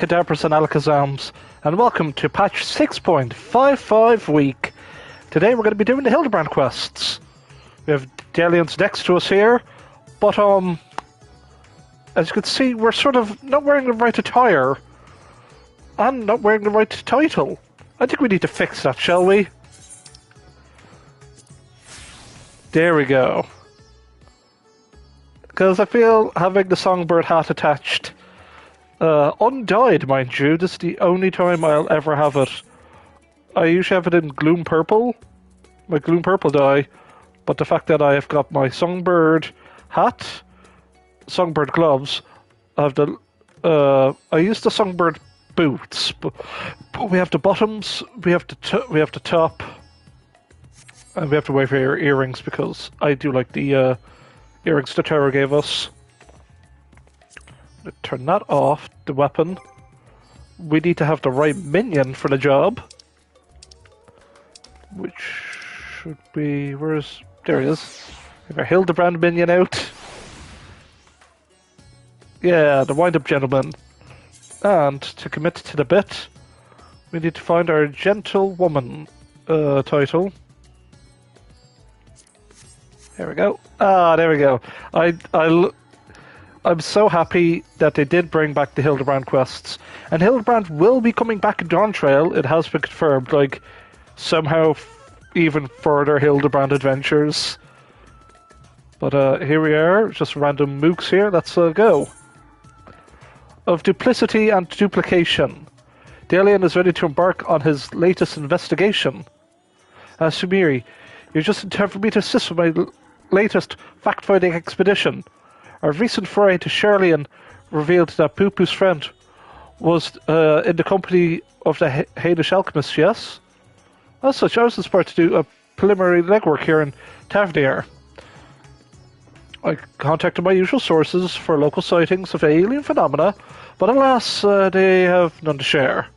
Cadabras and Alakazams, and welcome to patch 6.55 week. Today we're going to be doing the Hildibrand Quests. We have Delians next to us here, but as you can see, we're sort of not wearing the right attire, and not wearing the right title. I think we need to fix that, shall we? There we go. Because I feel having the songbird hat attached, undyed, mind you, this is the only time I'll ever have it. I usually have it in gloom purple, my gloom purple dye, but the fact that I have got my songbird hat, songbird gloves, I have the I use the songbird boots, but we have the bottoms, we have the top, and we have to wait for your earrings because I do like the earrings the tower gave us. Turn that off, the weapon. We need to have the right minion for the job. Which should be... there he is. We have our Hildibrand minion out. Yeah, the wind-up gentleman. And to commit to the bit, we need to find our gentlewoman title. There we go. Ah, there we go. I'm so happy that they did bring back the Hildibrand Quests. And Hildibrand will be coming back in Dawn Trail. It has been confirmed. Like, somehow even further Hildibrand adventures. But here we are. Just random mooks here. Let's go. Of duplicity and duplication. Delian is ready to embark on his latest investigation. Sumiri, you're just in time for me to assist with my latest fact-finding expedition. Our recent foray to Sherlian revealed that Poo-Poo's friend was in the company of the Hades alchemist, yes? As such, I was inspired to do a preliminary legwork here in Tavernier. I contacted my usual sources for local sightings of alien phenomena, but alas, they have none to share.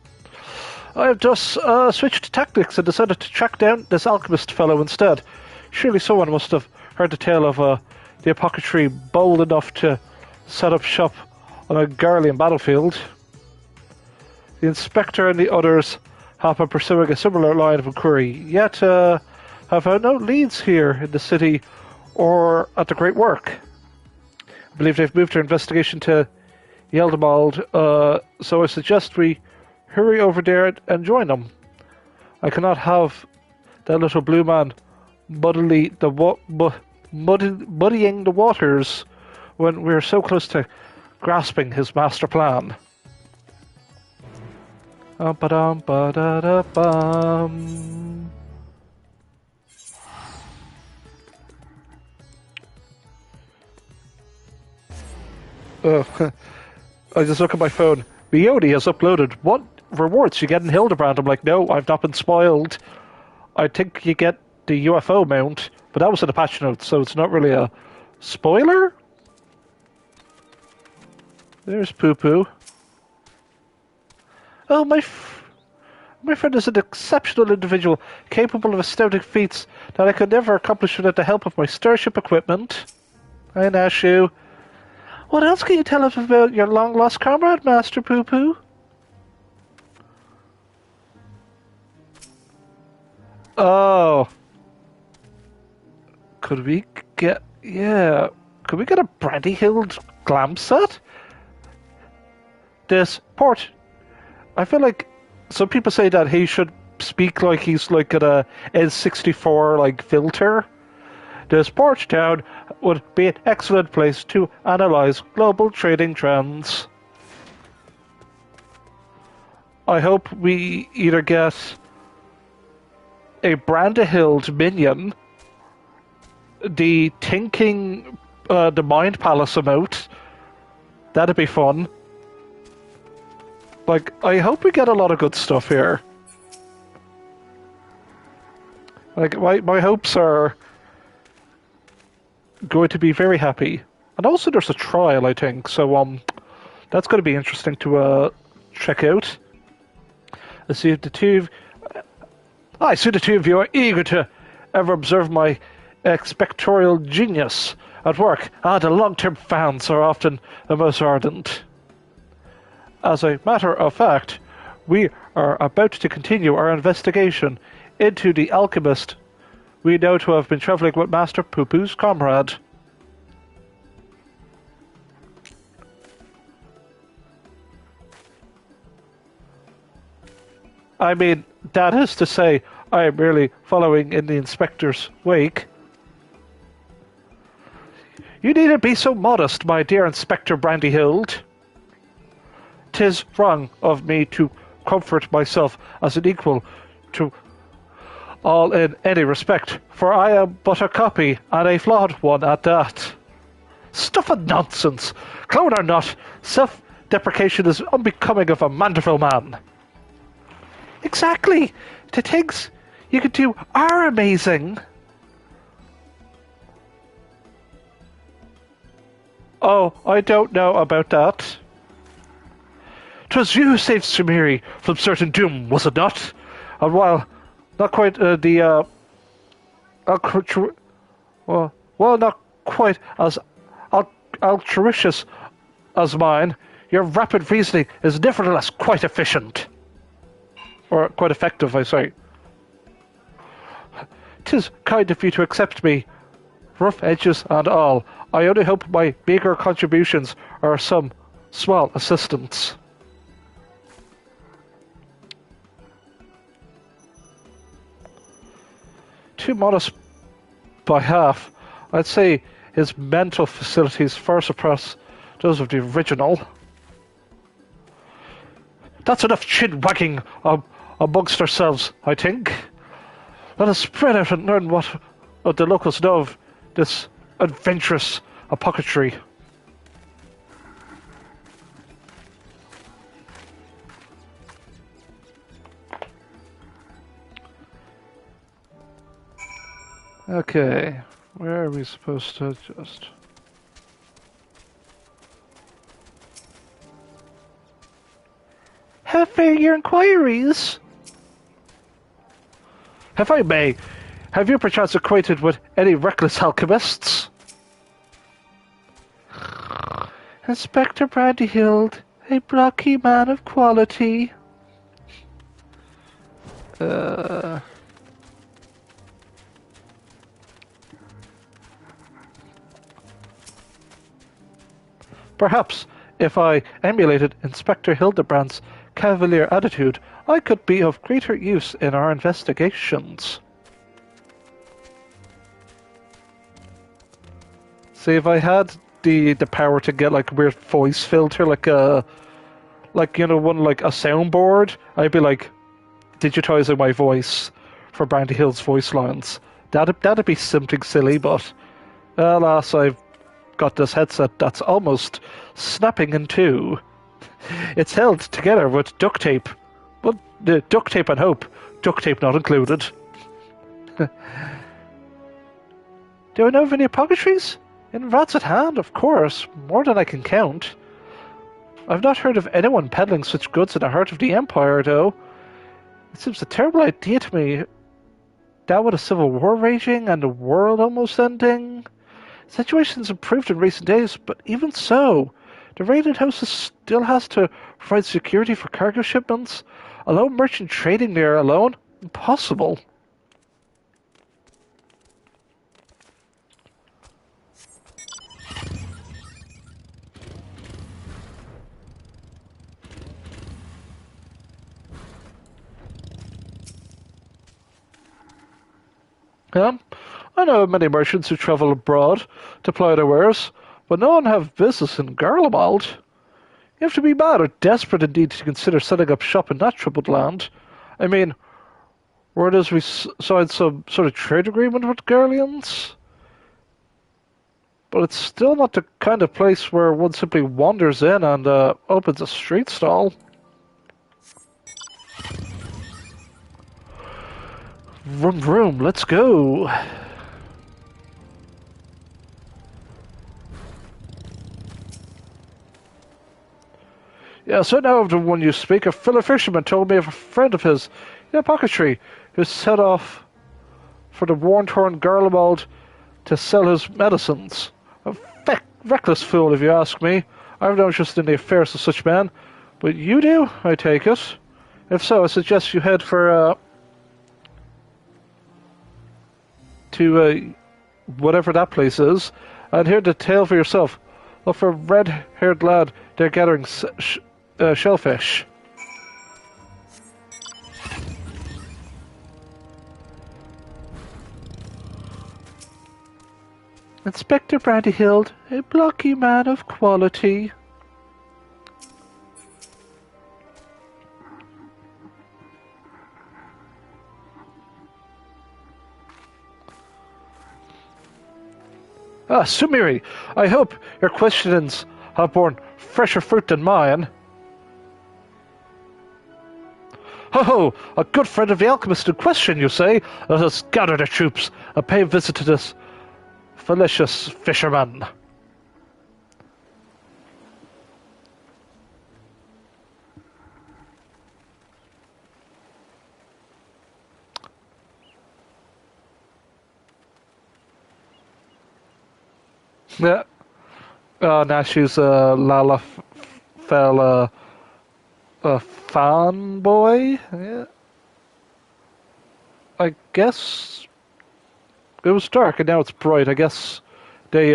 I have thus switched tactics and decided to track down this alchemist fellow instead. Surely someone must have heard the tale of the apothecary bold enough to set up shop on a Garlean battlefield. The inspector and the others have been pursuing a similar line of inquiry, yet have found no leads here in the city or at the Great Work. I believe they've moved their investigation to Yeldemald, so I suggest we hurry over there and join them. I cannot have that little blue man muddying the waters when we're so close to grasping his master plan. Ba-dum-ba-da-da-bum. I just look at my phone. Leone has uploaded. What rewards you get in Hildibrand? I'm like, no, I've not been spoiled. I think you get the UFO mount, but that was in the patch notes, so it's not really a spoiler? There's Poo-Poo. Oh, my friend is an exceptional individual, capable of astounding feats that I could never accomplish without the help of my starship equipment. Hi, Nashu. What else can you tell us about your long-lost comrade, Master Poo-Poo? Oh. Could we get a Brandyhild glam set? This port. I feel like some people say that he should speak like he's like at a N64 like filter. This port town would be an excellent place to analyze global trading trends. I hope we either get a Brandyhild minion, the Thinking, the Mind Palace emote. That'd be fun. Like, I hope we get a lot of good stuff here. Like, my hopes are going to be very happy. And also there's a trial, I think, so that's going to be interesting to check out. I see the two of you are eager to ever observe my expectorial genius at work. The long-term fans are often the most ardent. As a matter of fact, we are about to continue our investigation into the alchemist we know to have been traveling with Master Poo-Poo's comrade. I mean, that is to say, I am merely following in the inspector's wake. You needn't be so modest, my dear Inspector Brandyhild. 'Tis wrong of me to comfort myself as an equal to all in any respect, for I am but a copy, and a flawed one at that. Stuff and nonsense! Clown or not, self-deprecation is unbecoming of a Mandeville man. Exactly! The things you could do are amazing! Oh, I don't know about that. 'Twas you who saved Sumeri from certain doom, was it not? And while not quite not quite as altruistic as mine, your rapid reasoning is nevertheless quite efficient. Or quite effective, I say. 'Tis kind of you to accept me, rough edges and all. I only hope my meager contributions are some small assistance. Too modest by half. I'd say his mental facilities far surpass those of the original. That's enough chin-wagging amongst ourselves, I think. Let us spread out and learn what the locals know of this adventurous apothecary. Okay, where are we supposed to adjust? Have fair your inquiries. If I may, have you perchance acquainted with any reckless alchemists? Inspector Brandyhild, a blocky man of quality. Perhaps, if I emulated Inspector Hildibrand's cavalier attitude, I could be of greater use in our investigations. See, if I had the power to get like a weird voice filter, like a one like a soundboard, I'd be like digitizing my voice for Brandyhild's voice lines. That'd be something silly, but alas, I've got this headset that's almost snapping in two. It's held together with duct tape. Well, duct tape and hope. Duct tape not included. Do I know of any apothecaries? In rats at hand, of course. More than I can count. I've not heard of anyone peddling such goods in the heart of the Empire, though. It seems a terrible idea to me. Down with a civil war raging and the world almost ending. Situation's improved in recent days, but even so, the raided house still has to provide security for cargo shipments. A lone merchant trading there alone? Impossible. I know many merchants who travel abroad to ply their wares, but no one have business in Garlemald. You have to be mad or desperate indeed to consider setting up shop in that troubled land. I mean, word is we signed some sort of trade agreement with Garleans? But it's still not the kind of place where one simply wanders in and opens a street stall. Vroom vroom, let's go! Yes, I know of the one you speak. A fellow fisherman told me of a friend of his, in a apothecary, who set off for the worn-torn Garlemald to sell his medicines. A reckless fool, if you ask me. I have no interest in the affairs of such men. But you do, I take it. If so, I suggest you head for, to, whatever that place is, and hear the tale for yourself. Look for a red-haired lad. They're gathering shellfish. Inspector Brandyhild, a blocky man of quality. Ah, Sumiri, I hope your questionings have borne fresher fruit than mine. Ho-ho! A good friend of the alchemist in question, you say? Let us gather the troops and pay a visit to this fallacious fisherman. Yeah. Oh, now she's a Lalafell a fanboy? Yeah. I guess it was dark and now it's bright. I guess they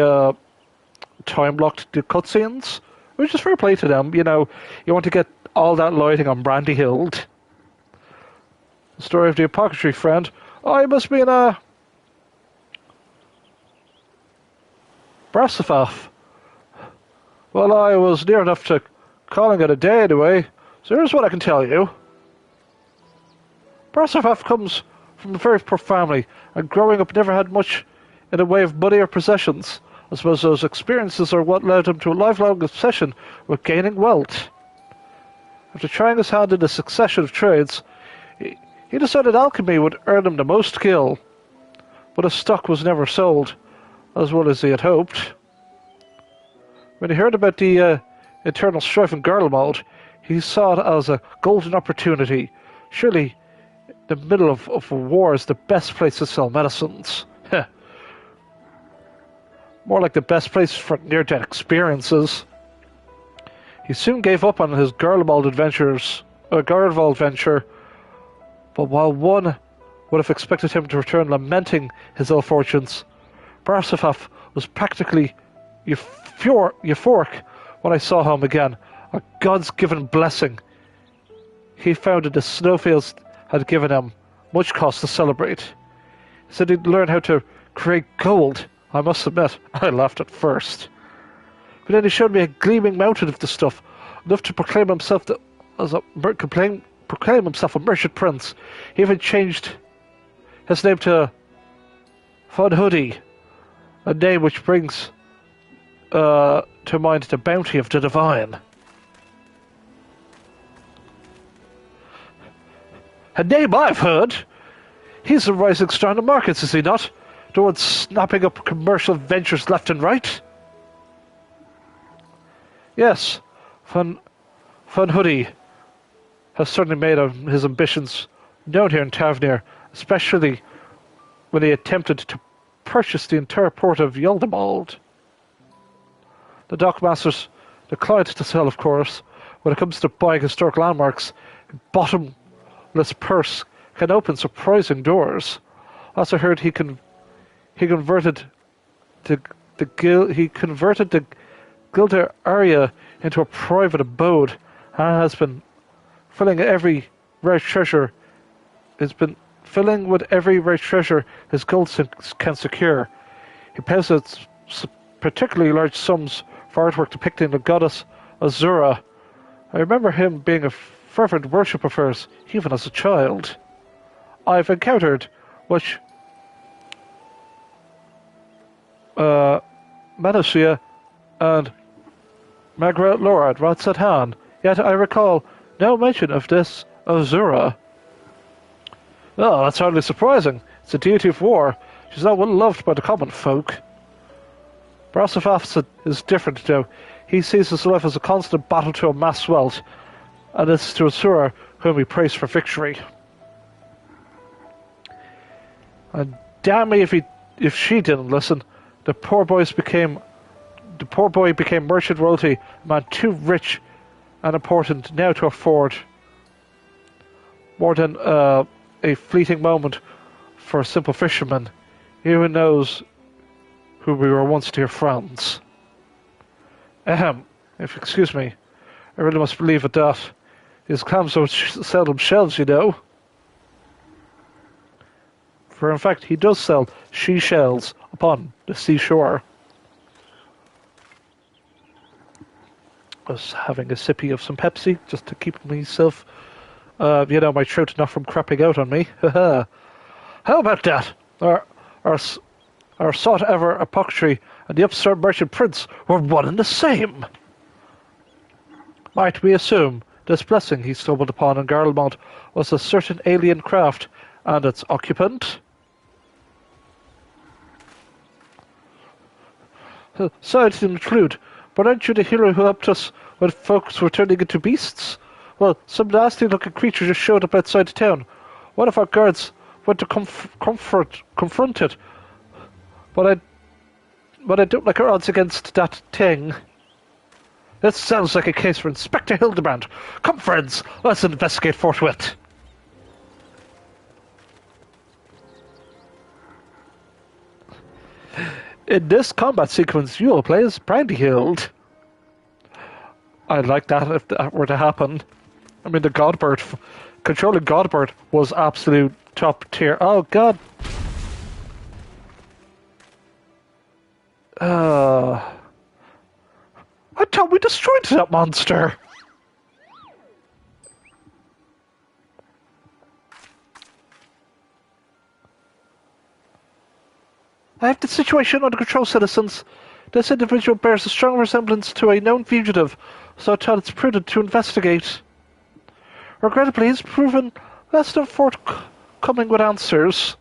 time blocked the cutscenes, which is fair play to them. You know, you want to get all that lighting on Brandyhild. The story of the apothecary friend. I must be in a Brassafaf. Well, I was near enough to calling it a day anyway, so here's what I can tell you. Brassafaf comes from a very poor family, and growing up never had much in the way of money or possessions. I suppose those experiences are what led him to a lifelong obsession with gaining wealth. After trying his hand in a succession of trades, he decided alchemy would earn him the most skill, but his stock was never sold as well as he had hoped. When he heard about the internal strife in Garlemald, he saw it as a golden opportunity. Surely, the middle of a war is the best place to sell medicines. More like the best place for near-death experiences. He soon gave up on his Garlemald venture, but while one would have expected him to return lamenting his ill fortunes, Brassafaf was practically euphoric when I saw him again, a God's given blessing. He found that the snowfields had given him much cause to celebrate. He said he'd learn how to create gold. I must admit, I laughed at first. But then he showed me a gleaming mountain of the stuff, enough to proclaim himself a merchant prince. He even changed his name to Von Hoodie, a name which brings to mind the bounty of the divine. A name I've heard! He's a rising star in the markets, is he not? The one snapping up commercial ventures left and right? Yes, Von Hoodie has certainly made his ambitions known here in Tavernier, especially when he attempted to purchase the entire port of Yaldemald. The dockmasters declined to sell, of course. When it comes to buying historic landmarks, a bottomless purse can open surprising doors. Also heard he converted the Gilder area into a private abode, and has been filling every rare treasure. It's been filling with every rare treasure his gold can secure. He pays out particularly large sums for artwork depicting the goddess Azura. I remember him being a fervent worship of hers, even as a child. I've encountered which Manosia and Margaret Laura at Ratsathan, yet I recall no mention of this Azura. Oh, that's hardly surprising. It's a deity of war. She's not well loved by the common folk. Brassafaf is different, though. He sees his life as a constant battle to amass wealth, and it's to Azura whom he prays for victory. And damn me if she didn't listen. The poor boy became merchant royalty, a man too rich and important now to afford more than a fleeting moment for a simple fisherman. He even knows who we were once dear friends. If you excuse me, I really must believe at that. His clams don't sell themselves, you know. For in fact, he does sell she-shells upon the seashore. I was having a sippy of some Pepsi just to keep myself, my throat not from crapping out on me. How about that? Our sought-ever apothecary and the upstart merchant prince were one and the same. Might we assume this blessing he stumbled upon in Garlemont was a certain alien craft and its occupant? Sorry to intrude, but aren't you the hero who helped us when folks were turning into beasts? Well, some nasty-looking creature just showed up outside the town. One of our guards went to confront it, but I don't like our odds against that thing. This sounds like a case for Inspector Hildibrand. Come, friends, let's investigate forthwith. In this combat sequence, you will play as Brandyhild. I'd like that if that were to happen. I mean, the Godbird, controlling Godbird was absolute top tier. Oh, God. I thought we destroyed that monster. I have the situation under control, citizens. This individual bears a strong resemblance to a known fugitive, so I thought it's prudent to investigate. Regrettably, he's proven less than forthcoming with answers.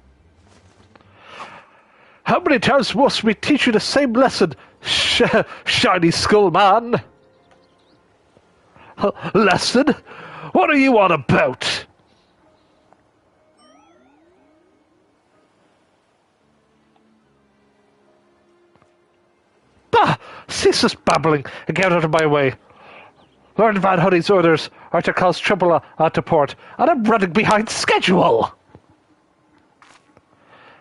How many times must we teach you the same lesson, shiny skull man? Lesson? What are you on about? Bah! Cease this babbling and get out of my way. Lord Van Hoodie's orders are to cause trouble at the port, and I'm running behind schedule.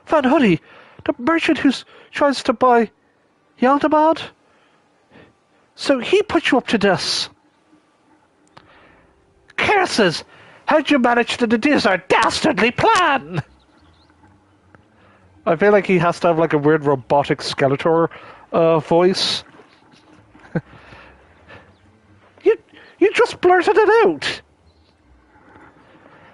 Van Hoodie, the merchant who tries to buy Yaldamad? So he put you up to this? Curses! How'd you manage to deduce our dastardly plan? I feel like he has to have like a weird robotic Skeletor voice. You just blurted it out.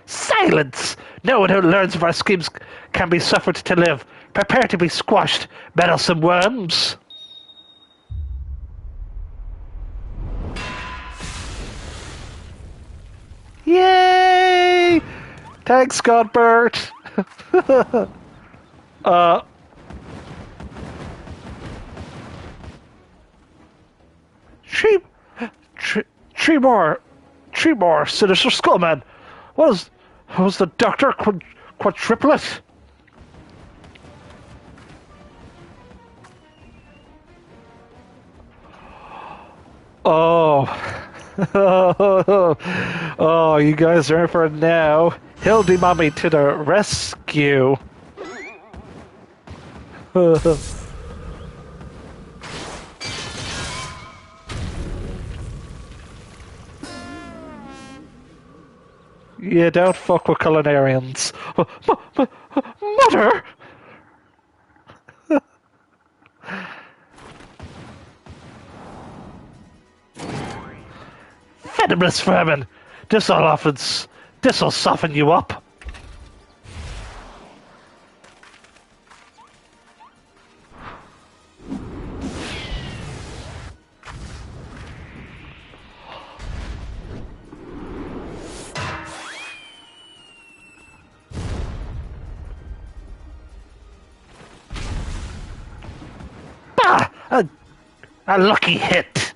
Silence! No one who learns of our schemes can be suffered to live. Prepare to be squashed, meddlesome worms. Yay! Thanks, Godbert. Three more, sinister skullman. Was the doctor quadruplet? Oh. Oh, you guys are in for it now. Hildy Mommy to the rescue. You don't fuck with culinarians. Mother! Venomous vermin! This'll soften you up. Bah! A lucky hit.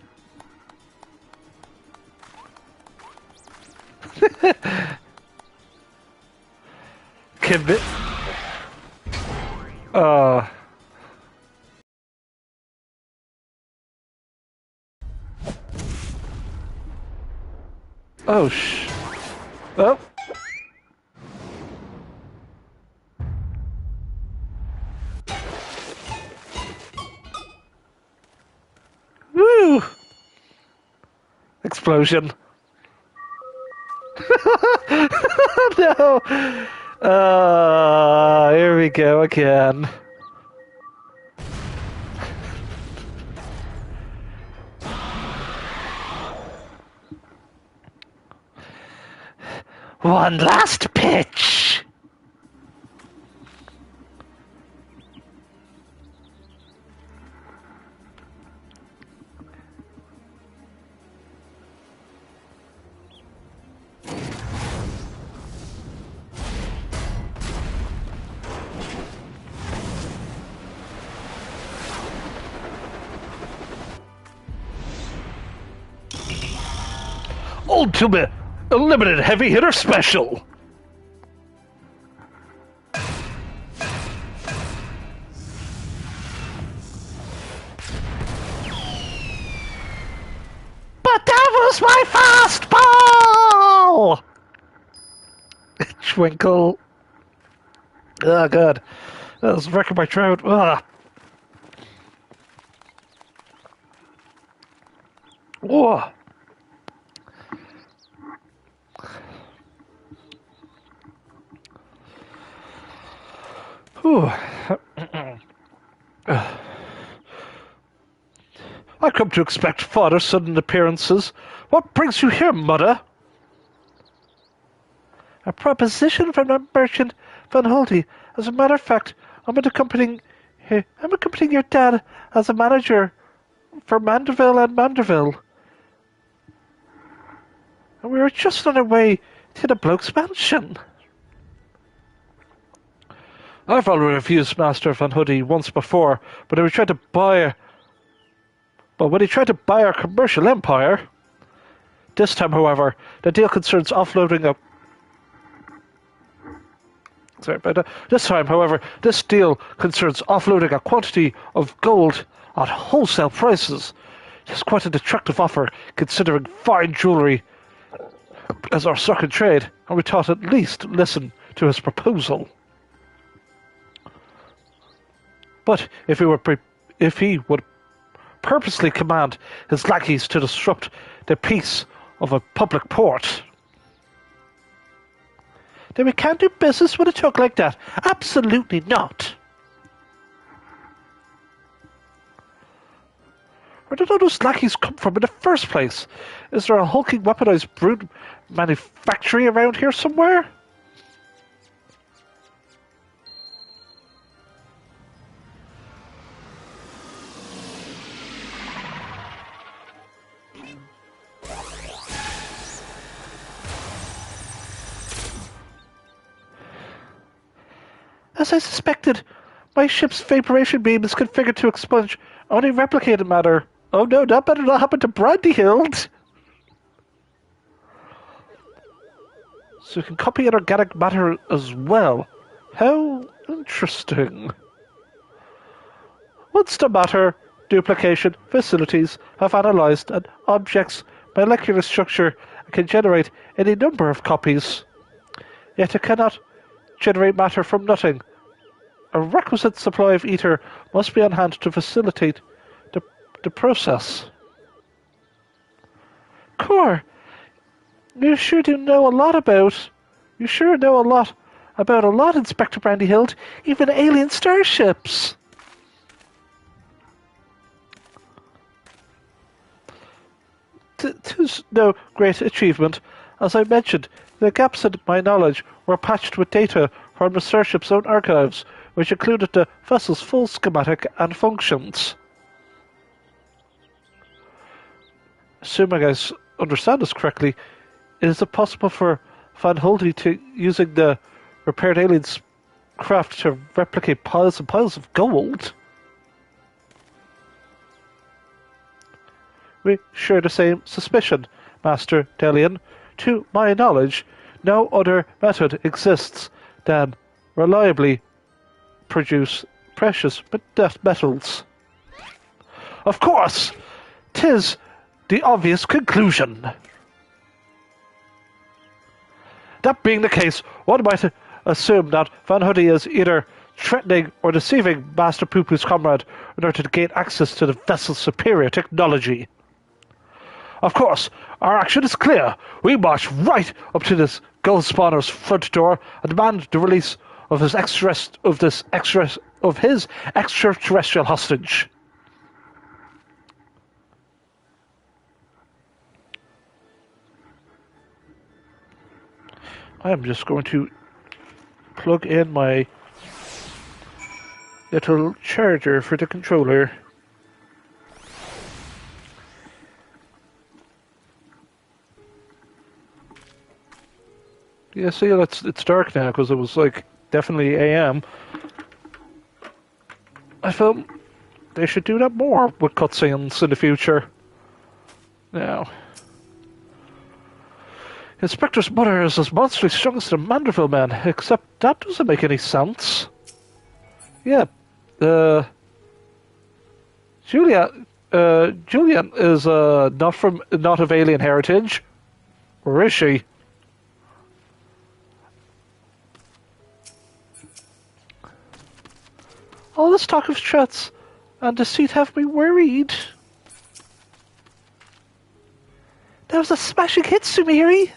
Oh, oh. Woo! Explosion. No! Here we go again. One last pitch! Ultimate Unlimited Heavy Hitter Special! But that was my fastball! Twinkle. Oh, God. That was wrecking my throat. Ugh. Whoa. I've come to expect father's sudden appearances. What brings you here, mother? A proposition from a merchant Van Hulti. As a matter of fact, I'm accompanying your dad as a manager for Manderville and Manderville. And we were just on our way to the bloke's mansion. I've already refused Master Van Hoodie once before, but when he tried to buy our commercial empire. This time, however, the deal concerns offloading a... this deal concerns offloading a quantity of gold at wholesale prices. It's quite an attractive offer, considering fine jewellery as our second trade, and we thought at least listen to his proposal. But if he would purposely command his lackeys to disrupt the peace of a public port, then we can't do business with a talk like that. Absolutely not. Where did all those lackeys come from in the first place? Is there a hulking weaponized brute manufactory around here somewhere? As I suspected, my ship's vaporation beam is configured to expunge only replicated matter. Oh no, that better not happen to Brandyhild! So you can copy inorganic matter as well. How interesting. Once the matter, duplication, facilities have analyzed an object's molecular structure and can generate any number of copies. Yet it cannot generate matter from nothing. A requisite supply of ether must be on hand to facilitate the process. Core, you sure know a lot, Inspector Brandyhild, even alien starships. Tis no great achievement. As I mentioned, the gaps in my knowledge were patched with data from the starship's own archives, which included the vessel's full schematic and functions. Assuming I understand this correctly, is it possible for Van Hulti to using the repaired alien's craft to replicate piles and piles of gold? We share the same suspicion, Master Delian. To my knowledge, no other method exists than reliably produce precious metals. Of course, 'tis the obvious conclusion. That being the case, one might assume that Van Hoodie is either threatening or deceiving Master Poo-Poo's comrade in order to gain access to the vessel's superior technology. Of course, our action is clear. We march right up to this gold spawner's front door and demand the release of his extraterrestrial hostage. I am just going to plug in my little charger for the controller. Yeah, see, it's dark now because it was like definitely AM. I felt they should do that more with cutscenes in the future. Now, Inspector's mother is as monstrally strong as the Mandeville men, except that doesn't make any sense. Yeah, Julian is not of alien heritage, or is she? All this talk of threats and deceit have me worried. That was a smashing hit, Sumiri.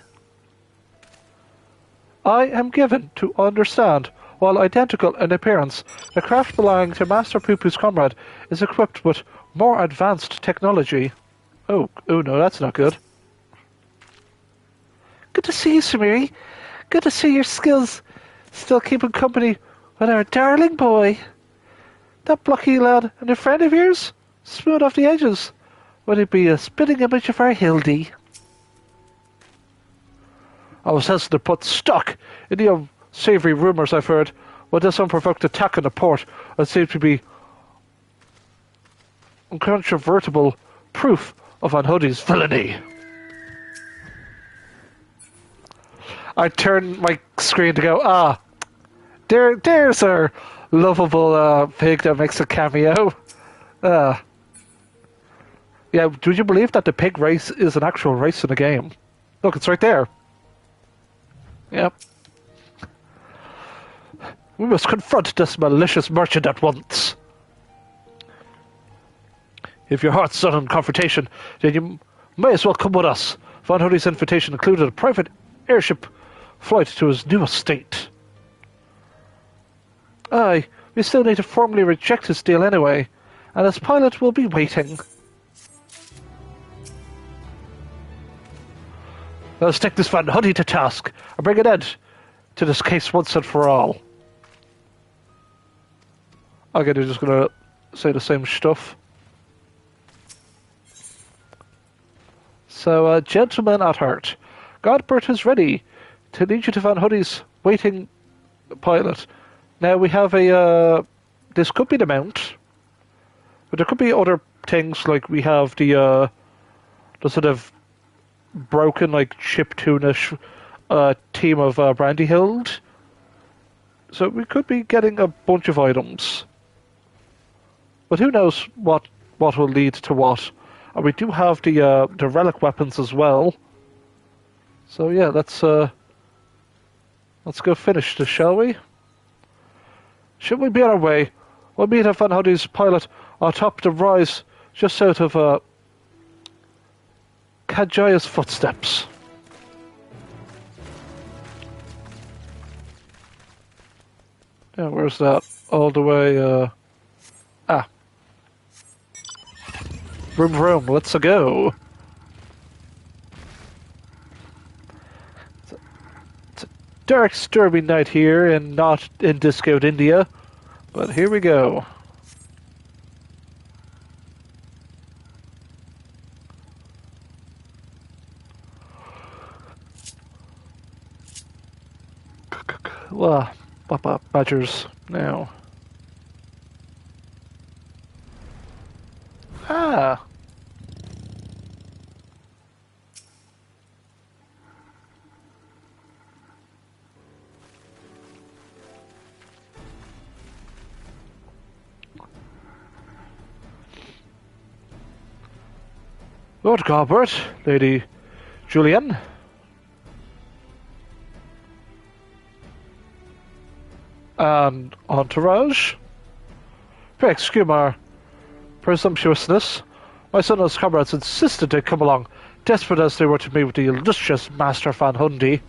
I am given to understand, while identical in appearance, the craft belonging to Master Poo-Poo's comrade is equipped with more advanced technology. Oh no, that's not good. Good to see you, Sumiri. Good to see your skills still keeping company with our darling boy. That blocky lad and a friend of yours? Smooth off the edges. Would it be a spitting image of our Hildy? I was hesitant to put stock in the unsavory rumours I've heard, but this unprovoked attack on the port would seem to be incontrovertible proof of Van Hoodie's villainy. I turned my screen to go, there's our lovable pig that makes a cameo. Yeah, would you believe that the pig race is an actual race in the game? Look, it's right there. Yep. We must confront this malicious merchant at once. If your heart's set on confrontation, then you may as well come with us. Van Hoodie's invitation included a private airship flight to his new estate. Aye, we still need to formally reject his deal anyway, and his pilot will be waiting. Let's take this Van Hoodie to task and bring an end to this case once and for all. Okay, they're just gonna say the same stuff. So, gentlemen at heart, Godbert is ready to lead you to Van Hoodie's waiting pilot. Now we have this could be the mount, but there could be other things like we have the sort of broken, like, chiptune-ish team of Brandyhild. So we could be getting a bunch of items. But who knows what will lead to what. And we do have the relic weapons as well. So yeah, let's go finish this, shall we? Should we be on our way? We'll meet at Van Hoodie's pilot atop the rise just south of Kajaya's footsteps. Yeah, where's that? All the way, Vroom vroom, let's go. It's a dark, stormy night here and not in Discoed, India. But here we go. Well, badgers now. Ah. Lord Godbert, Lady Julian. and entourage. Pray excuse my presumptuousness. My son and his comrades insisted to come along, desperate as they were to meet with the illustrious Master Van Hundy.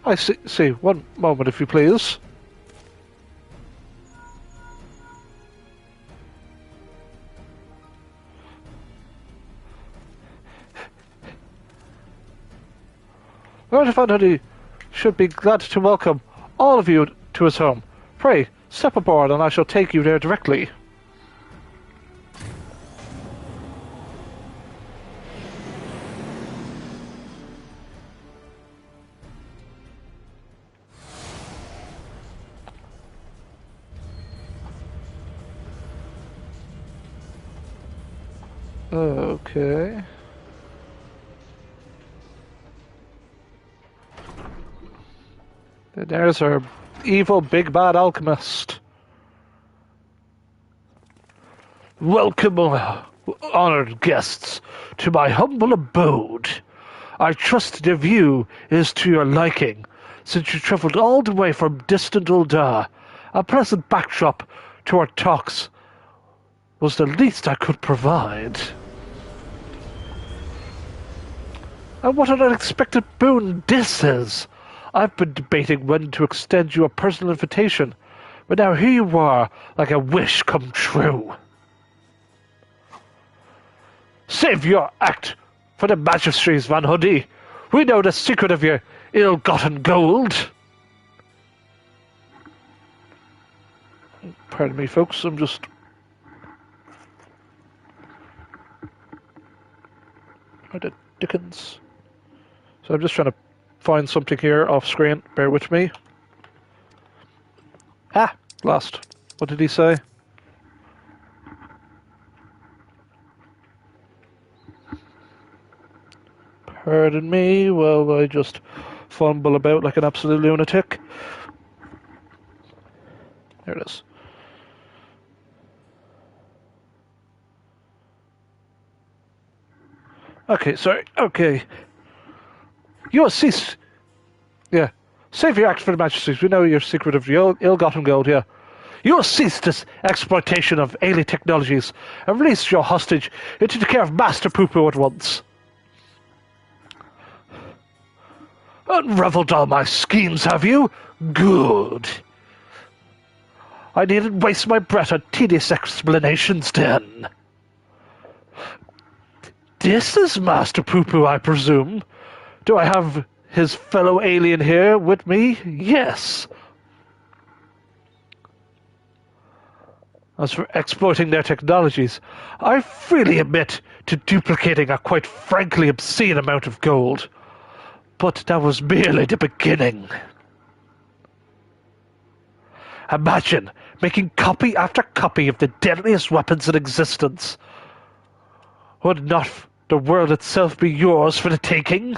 I see. One moment, if you please. Master Van Hundy should be glad to welcome all of you to his home. Pray, step aboard and I shall take you there directly. Okay. There's our evil big bad alchemist. Welcome, honored guests, to my humble abode. I trust the view is to your liking, since you travelled all the way from distant Ul'dah. A pleasant backdrop to our talks was the least I could provide. And what an unexpected boon this is! I've been debating when to extend you a personal invitation, but now here you are, like a wish come true. Save your act for the magistrates, Van Hundy. We know the secret of your ill-gotten gold. Pardon me, folks, I'm just... How the dickens? So I'm just trying to find something here off screen. Bear with me. Ah! Lost. What did he say? Pardon me while I just fumble about like an absolute lunatic. There it is. Okay, sorry. Okay. You will cease. Yeah. Save your act for the magistrates. We know your secret of your ill-gotten gold, yeah. You will cease this exploitation of alien technologies and release your hostage into the care of Master Poo-Poo at once. Unraveled all my schemes, have you? Good. I needn't waste my breath on tedious explanations, then. This is Master Poo-Poo, I presume. Do I have his fellow alien here with me? Yes. As for exploiting their technologies, I freely admit to duplicating a quite frankly obscene amount of gold. But that was merely the beginning. Imagine making copy after copy of the deadliest weapons in existence. Would not the world itself be yours for the taking?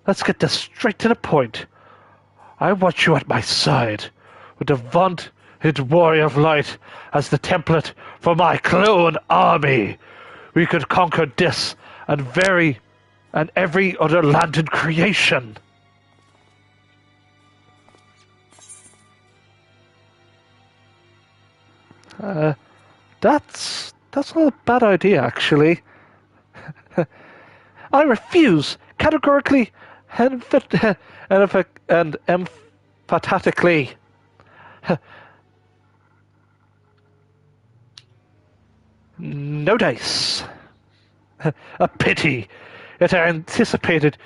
Let's get this straight to the point. I want you at my side, with the vaunted warrior of light as the template for my clone army. We could conquer this and every other land in creation. That's not a bad idea, actually. I refuse, categorically and emphatically. No dice. A pity. Yet I anticipated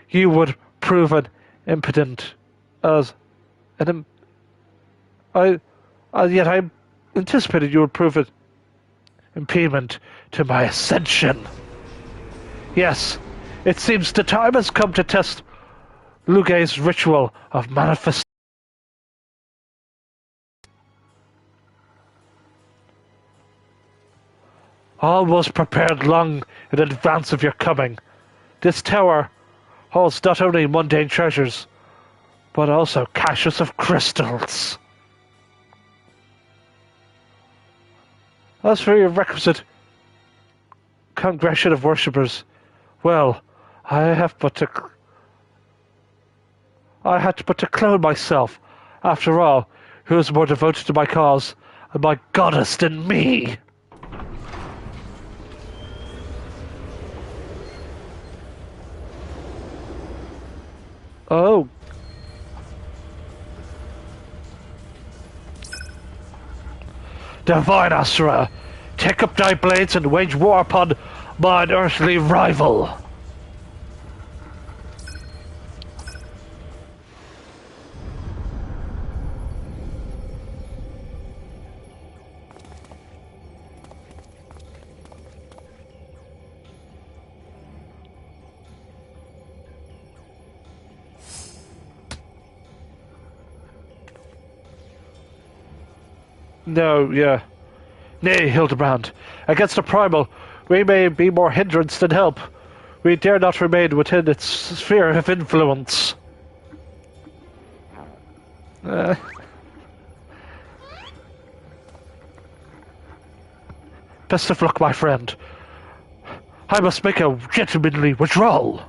you would prove an impotent as an yet I anticipated you would prove an impediment to my ascension. Yes, it seems the time has come to test Lugay's ritual of manifestation. All was prepared long in advance of your coming. This tower holds not only mundane treasures, but also caches of crystals. As for your requisite congregative worshippers. Well, I had but to clone myself. After all, who is more devoted to my cause and my goddess than me? Oh. Divine Asura, take up thy blades and wage war upon mine earthly rival. No, yeah. Nay, Hildibrand. Against the primal, we may be more hindrance than help. We dare not remain within its sphere of influence. Best of luck, my friend. I must make a gentlemanly withdrawal.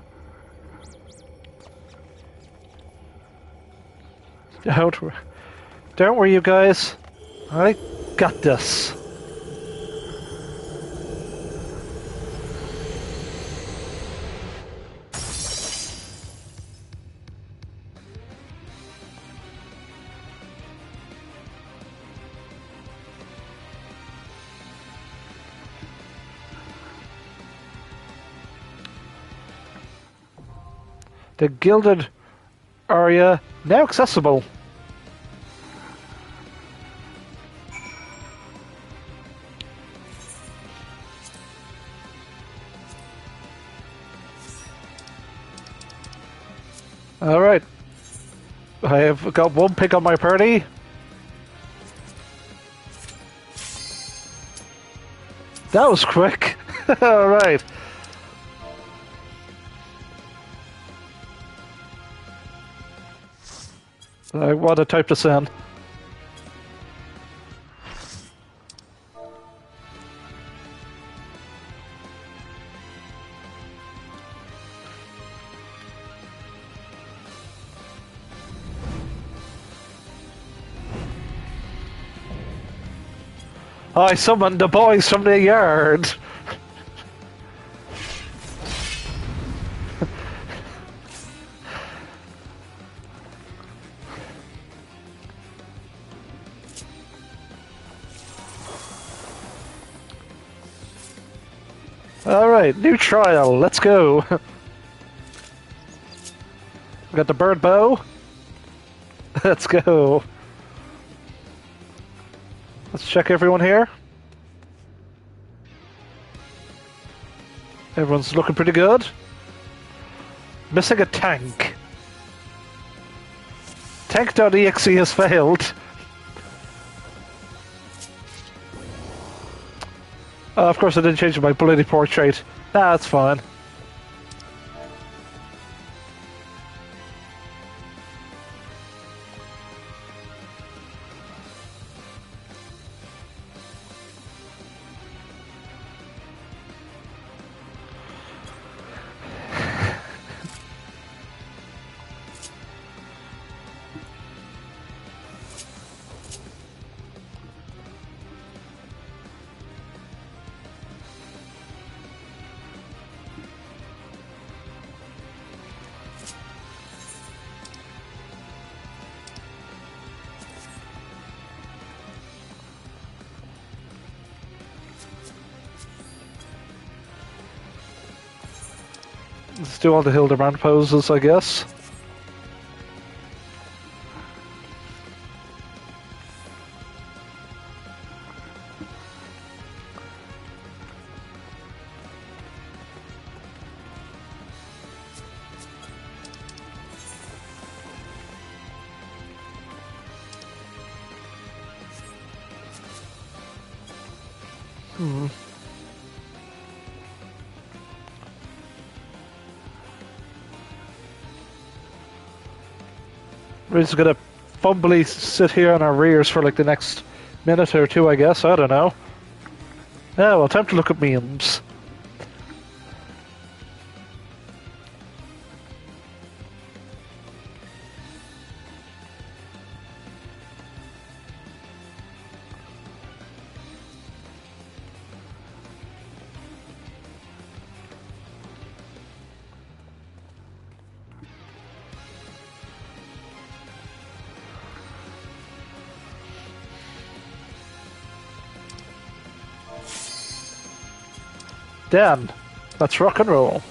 Don't worry, you guys. I got this. The gilded area now accessible. Alright. I have got one pig on my party. That was quick. Alright. I want to type this in. I summoned the boys from the yard. Alright, new trial, let's go. We got the bird bow. Let's go. Let's check everyone here. Everyone's looking pretty good. Missing a tank. Tank.exe has failed. Of course I didn't change my bloody portrait. Nah, that's fine. Let's do all the Hildibrand poses, I guess. We're just gonna fumbly sit here on our rears for like the next minute or two, I guess. I don't know. Yeah, well, time to look at memes. Then, let's rock and roll.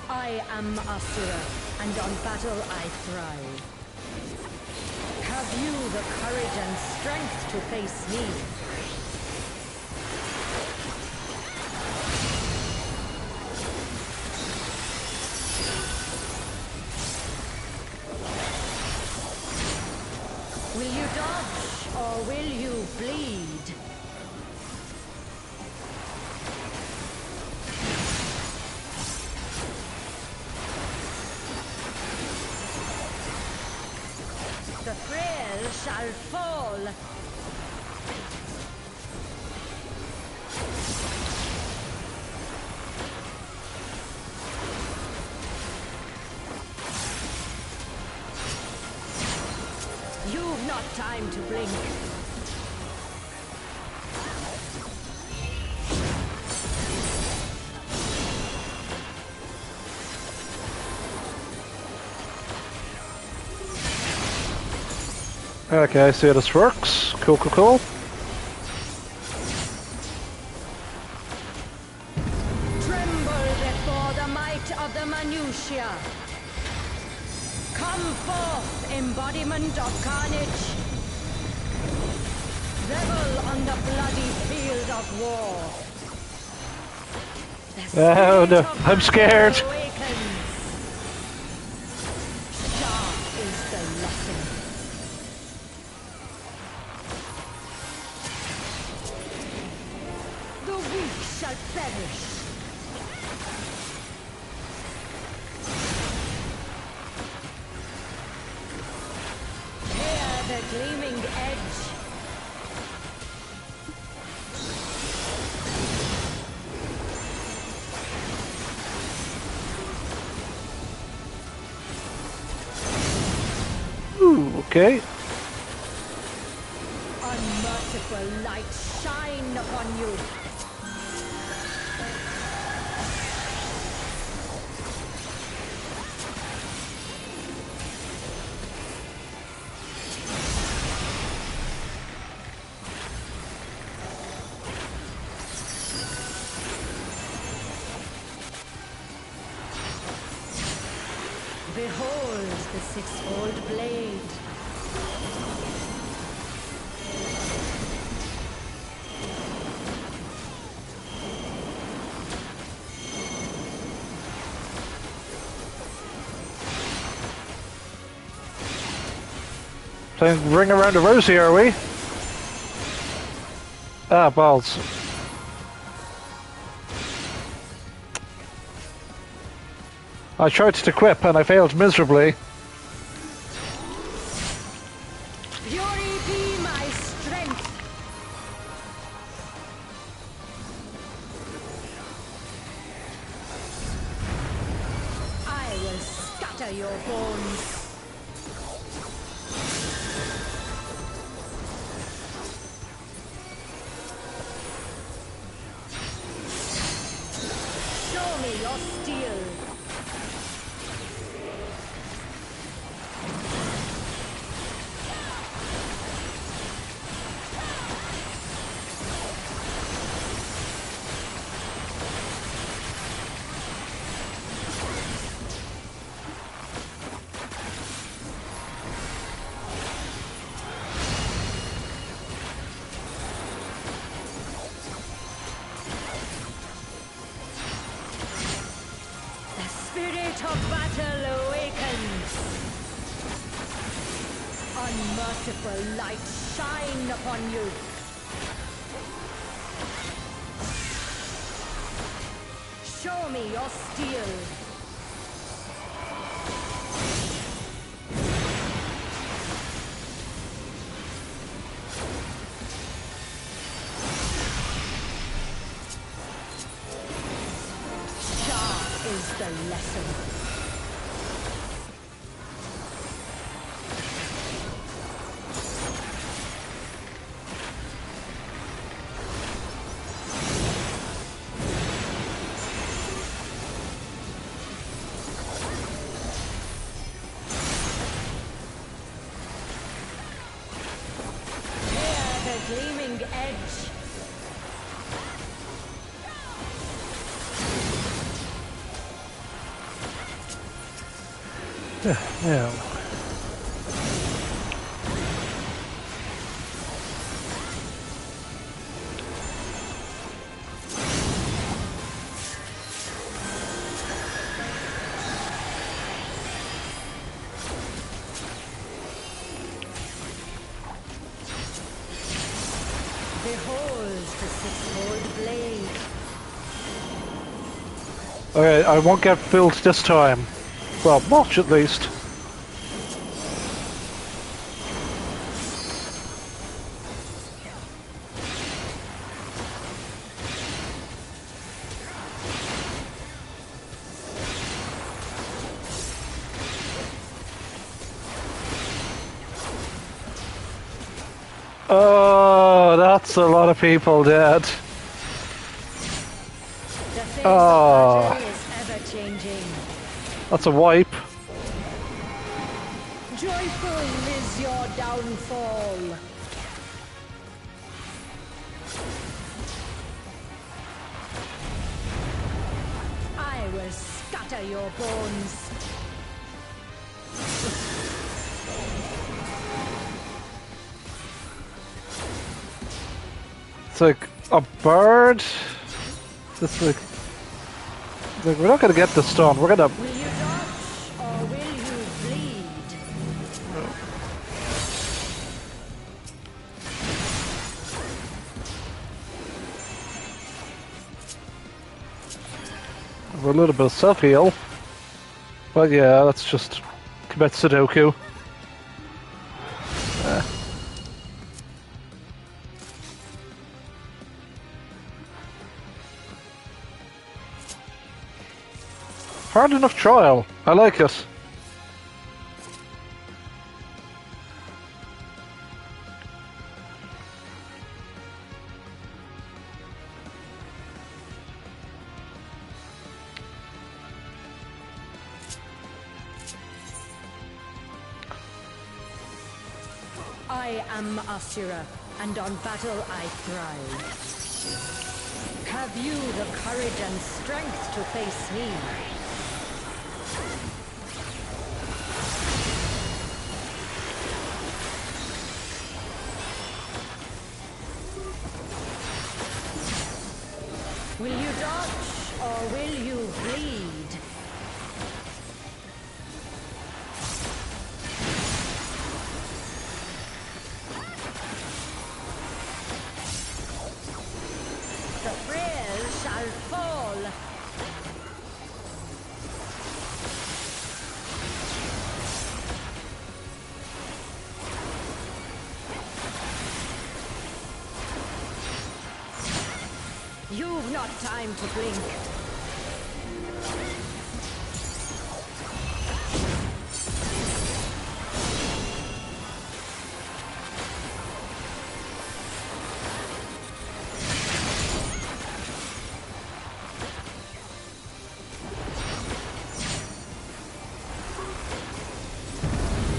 I am Asura, and on battle I thrive. Have you the courage and strength to face me? Will you dodge, or will you bleed? The frail shall fall. You've not time to blink. Okay, I see how this works. Cool, cool, cool. Tremble before the might of the minutiae. Come forth, embodiment of carnage. Revel on the bloody field of war. The Oh no, spirit of I'm scared. battle awakens. Sharp is the lesson. The weak shall perish. Tear the gleaming edge. Ooh, okay. Unmerciful light shine upon you. Behold the six-fold blade. Playing Ring Around the Rosie, are we? Ah, balls. I tried to equip and I failed miserably. Fury be my strength. I will scatter your bones. Show me your steel. The spirit of battle awakens. Unmerciful light shine upon you. Show me your steel. Sharp is the lesson. Yeah. Behold the six-fold blade. Okay, I won't get filled this time. Well, much at least. Oh, that's a lot of people dead. The face Oh. of battle is ever-changing. That's a wipe. Joyful is your downfall. I will scatter your bones. It's like a bird. It's like we're not gonna get the stun. We're gonna. Will you dodge or will you bleed? We're a little bit of self heal. But yeah, let's just commit Sudoku. Hard enough trial. I like it. I am Asura, and on battle I thrive. Have you the courage and strength to face me? Will you dodge or will you bleed? The frail shall fall. You've not time to blink.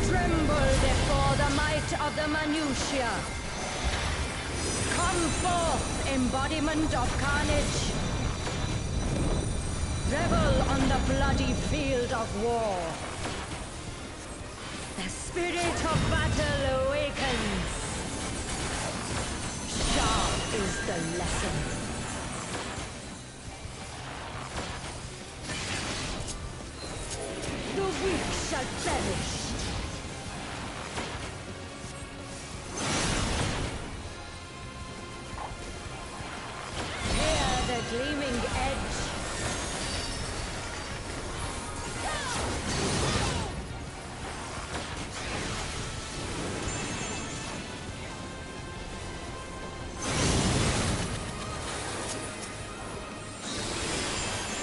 Tremble before the might of the minutiae. Come forth, embodiment of carnage. Revel on the bloody field of war. The spirit of battle awakens. Sharp is the lesson. The weak shall perish. Hear the gleaming edge.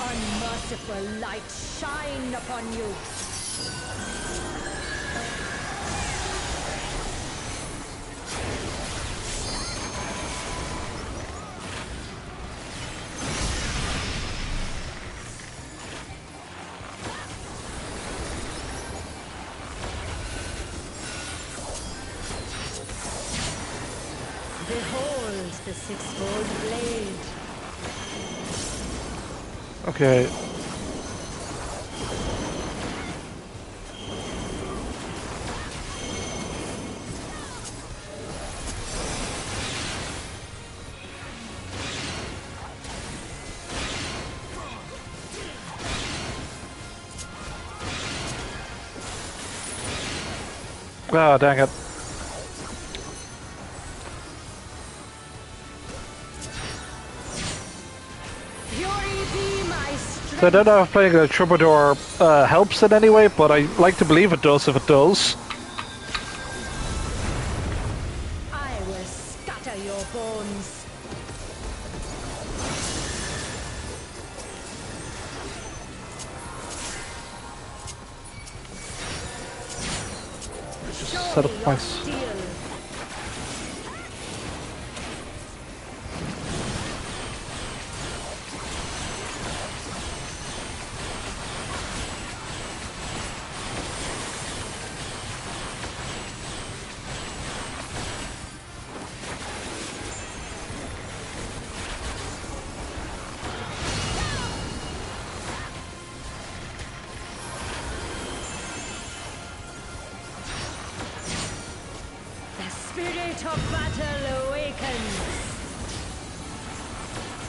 Unmerciful light shine upon you. Behold the six-fold blade. Okay. Ah, dang it. Fury be my strength. So I don't know if playing a troubadour helps in any way, but I like to believe it does if it does. I will scatter your bones. Set up my... Spirit of battle awakens.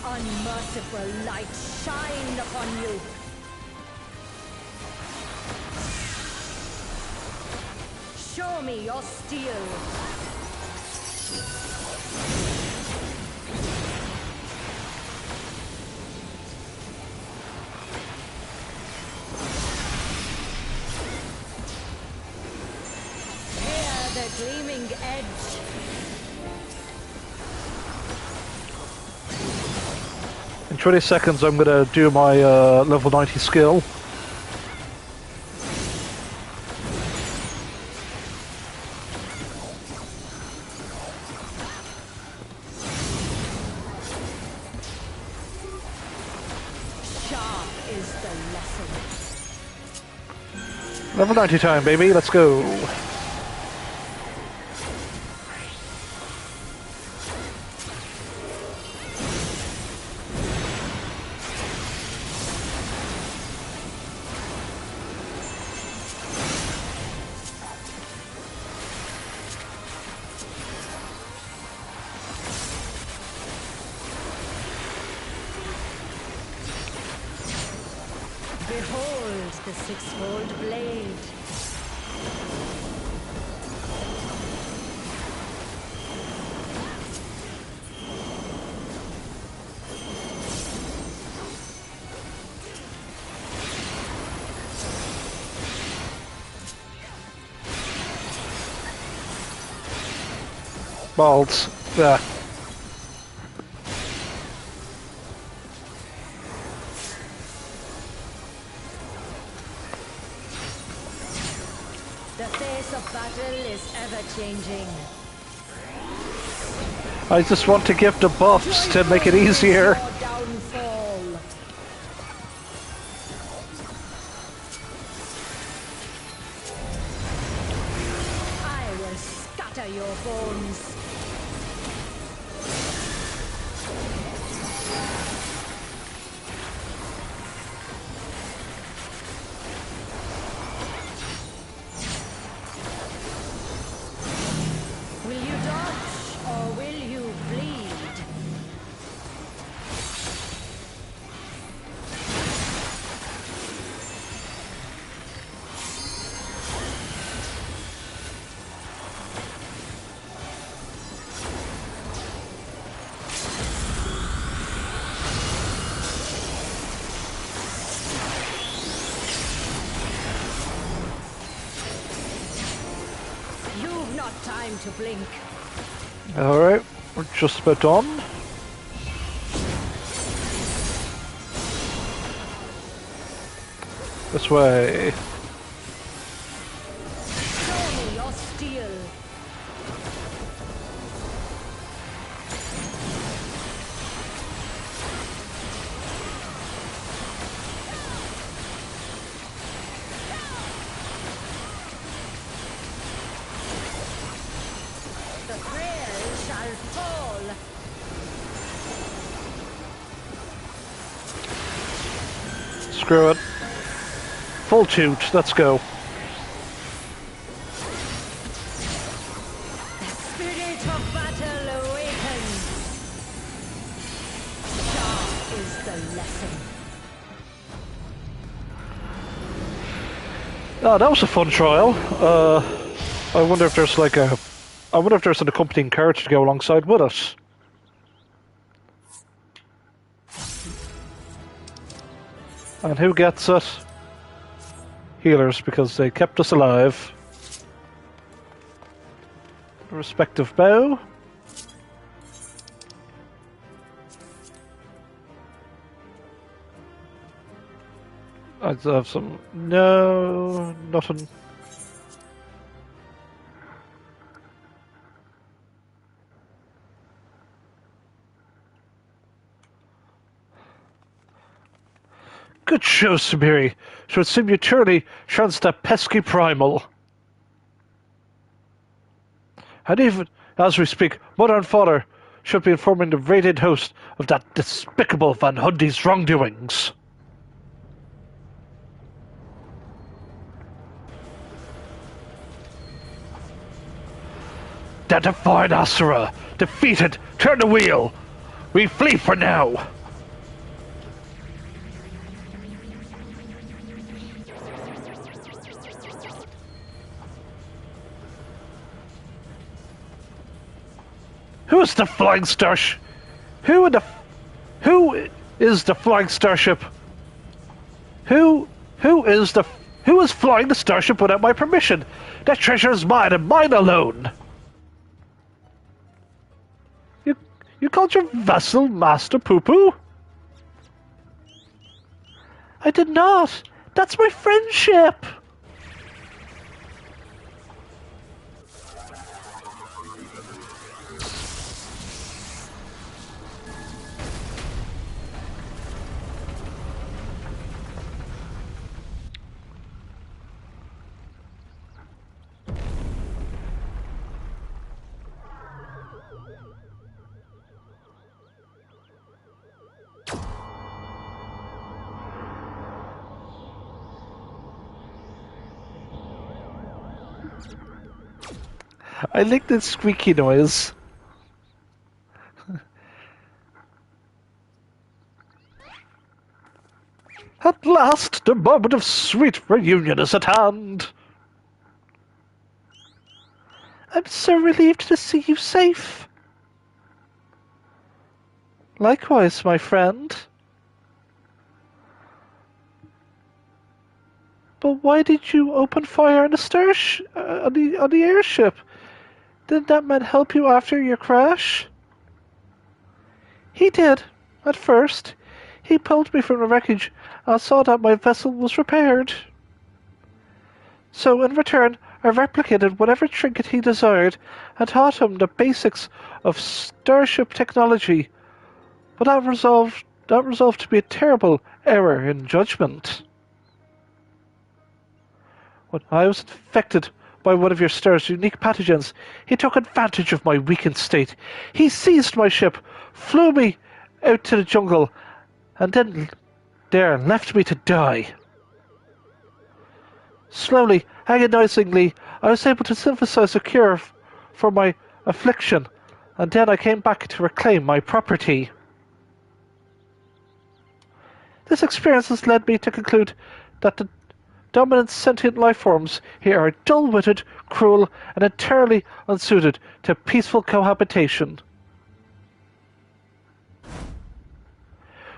Unmerciful light shine upon you. Show me your steel. The gleaming edge. In 20 seconds I'm gonna do my level 90 skill. Sharp is the lesson. Level 90 time, baby, let's go. Behold the six-fold blade. Balls. Yeah. The face of battle is ever changing. I just want to give the buffs to make it easier. Your downfall. I will scatter your bones. Will you dodge or will you bleed? You've not time to blink. Alright, we're just about done. This way. Show me your steel. The frail shall fall. Screw it. Full toot, let's go. The spirit of battle awakens. Sharp is the lesson. Oh, that was a fun trial. I wonder if there's like a... I wonder if there's an accompanying character to go alongside with it. And who gets it? Healers, because they kept us alive. Respective bow. I have some... No, nothing. Good show, Samiri. Should seem you turny shunts that pesky primal. And even as we speak, Mother and Father should be informing the radiant host of that despicable Van Hundy's wrongdoings. That divine Asura, defeated, turn the wheel. We flee for now. Who is the flying starship? Who is the flying starship? Who is flying the starship without my permission? That treasure is mine and mine alone. You called your vessel Master Poo Poo? I did not. That's my friendship. I like that squeaky noise. At last, the moment of sweet reunion is at hand. I'm so relieved to see you safe. Likewise, my friend. But why did you open fire on the on the airship? Did that man help you after your crash? He did, at first. He pulled me from the wreckage and saw that my vessel was repaired. So in return, I replicated whatever trinket he desired and taught him the basics of starship technology. But that resolved to be a terrible error in judgment. When I was infected by one of your star's unique pathogens, he took advantage of my weakened state. He seized my ship, flew me out to the jungle, and then there left me to die. Slowly, agonizingly, I was able to synthesize a cure for my affliction, and then I came back to reclaim my property. This experience has led me to conclude that the dominant sentient life forms here are dull-witted, cruel, and entirely unsuited to peaceful cohabitation.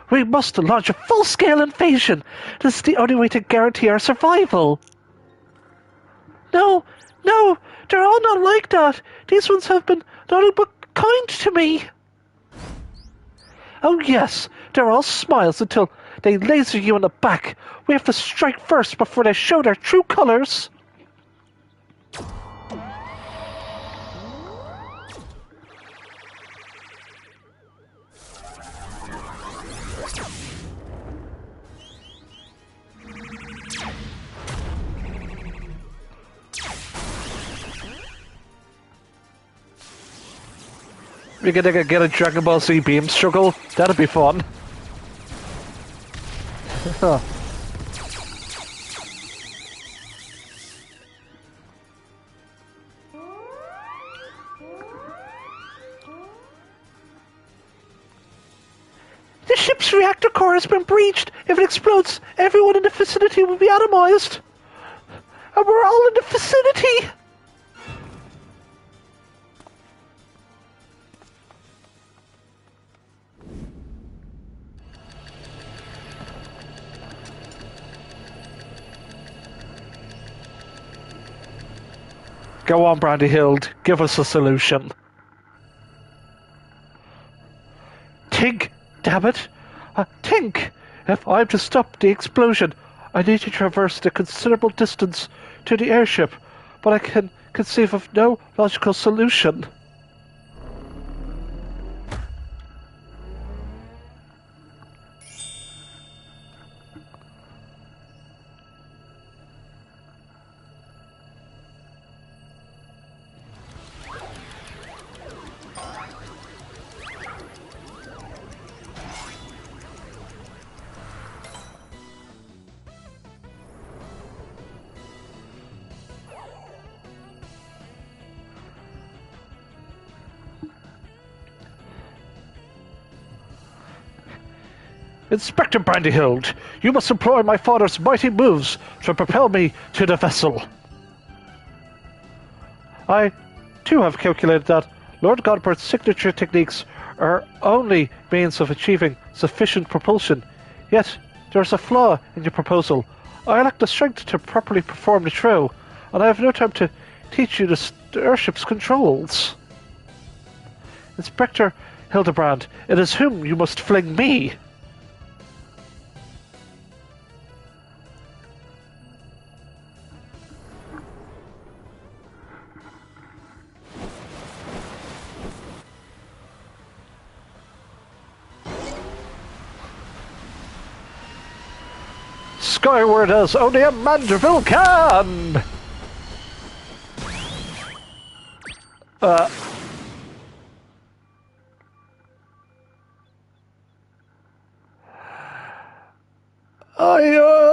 We must launch a full-scale invasion. This is the only way to guarantee our survival. No, they're all not like that. These ones have been nothing but kind to me. Oh yes, they're all smiles until they laser you in the back. We have to strike first before they show their true colors. We're gonna get a Dragon Ball Z beam struggle. That'd be fun. Huh. The ship's reactor core has been breached. If it explodes, everyone in the vicinity will be atomized. And we're all in the vicinity. Go on, Brandyhild. Give us a solution. Tink! Damn it! Tink! If I'm to stop the explosion, I need to traverse the considerable distance to the airship, but I can conceive of no logical solution. Inspector Brandyhild, you must employ my father's mighty moves to propel me to the vessel. I, too, have calculated that Lord Godbert's signature techniques are only means of achieving sufficient propulsion. Yet, there is a flaw in your proposal. I lack the strength to properly perform the throw, and I have no time to teach you the airship's controls. Inspector Hildibrand, it is whom you must fling me. Skyward as only a Mandeville can! I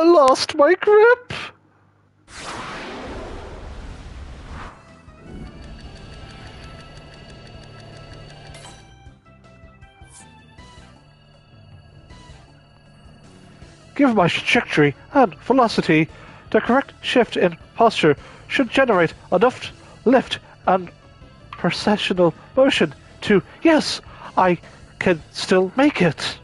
lost my grip! Given my trajectory and velocity, the correct shift in posture should generate enough lift and precessional motion to, yes, I can still make it.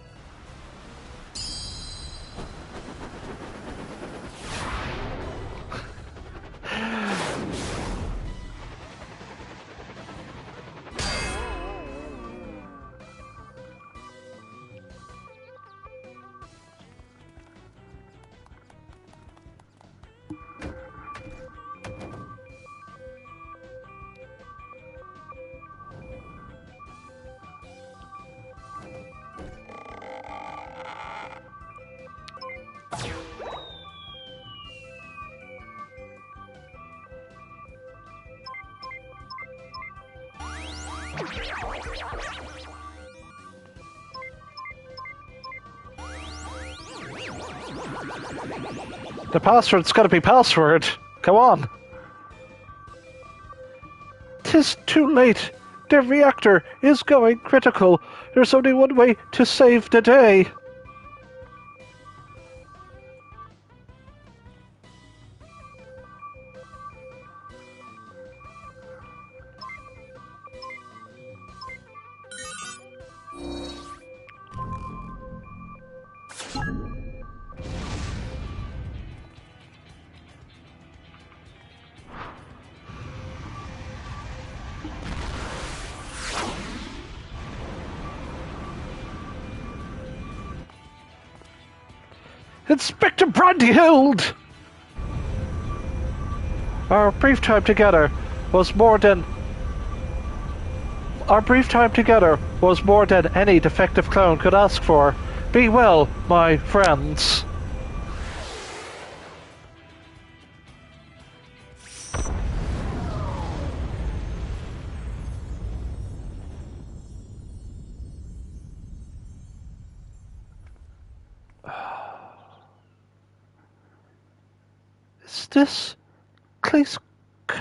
The password's gotta be password. Come on. 'Tis too late. The reactor is going critical. There's only one way to save the day. Inspector Brandyhild! Our brief time together was more than any defective clone could ask for. Be well, my friends.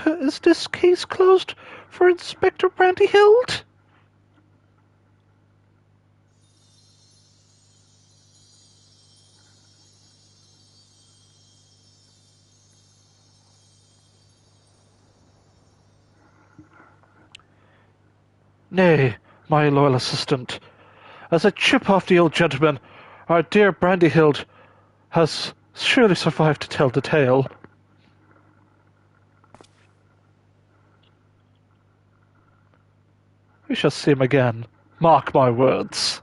Is this case closed for Inspector Brandyhild? Nay, my loyal assistant. As a chip off the old gentleman, our dear Brandyhild has surely survived to tell the tale. We shall see him again. Mark my words.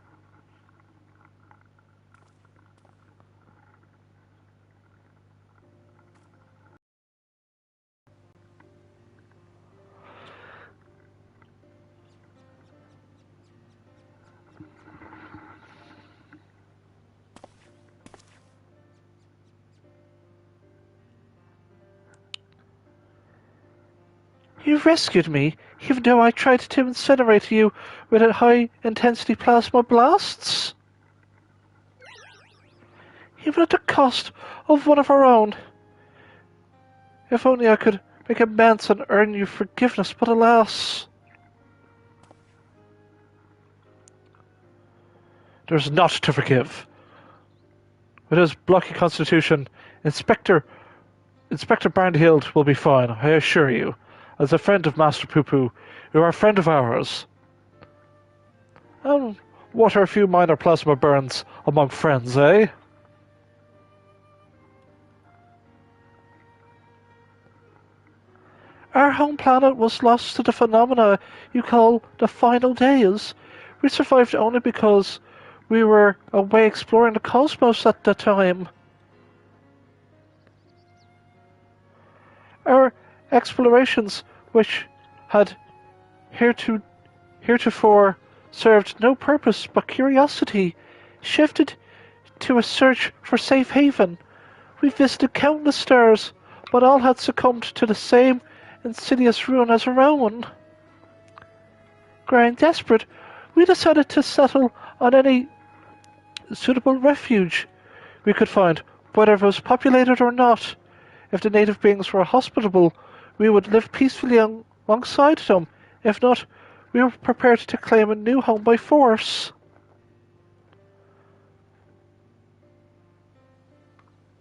You rescued me, even though I tried to incinerate you with a high-intensity plasma blasts? Even at the cost of one of our own. If only I could make amends and earn you forgiveness, but alas. There's not to forgive. With his blocky constitution, Inspector Brandhild will be fine, I assure you. As a friend of Master Poo-Poo, you are a friend of ours. And what are a few minor plasma burns among friends, eh? Our home planet was lost to the phenomena you call the final days. We survived only because we were away exploring the cosmos at the time. Our explorations, which had heretofore served no purpose but curiosity, shifted to a search for safe haven. We visited countless stars, but all had succumbed to the same insidious ruin as our own. Growing desperate, we decided to settle on any suitable refuge we could find, whether it was populated or not. If the native beings were hospitable, we would live peacefully alongside them. If not, we were prepared to claim a new home by force.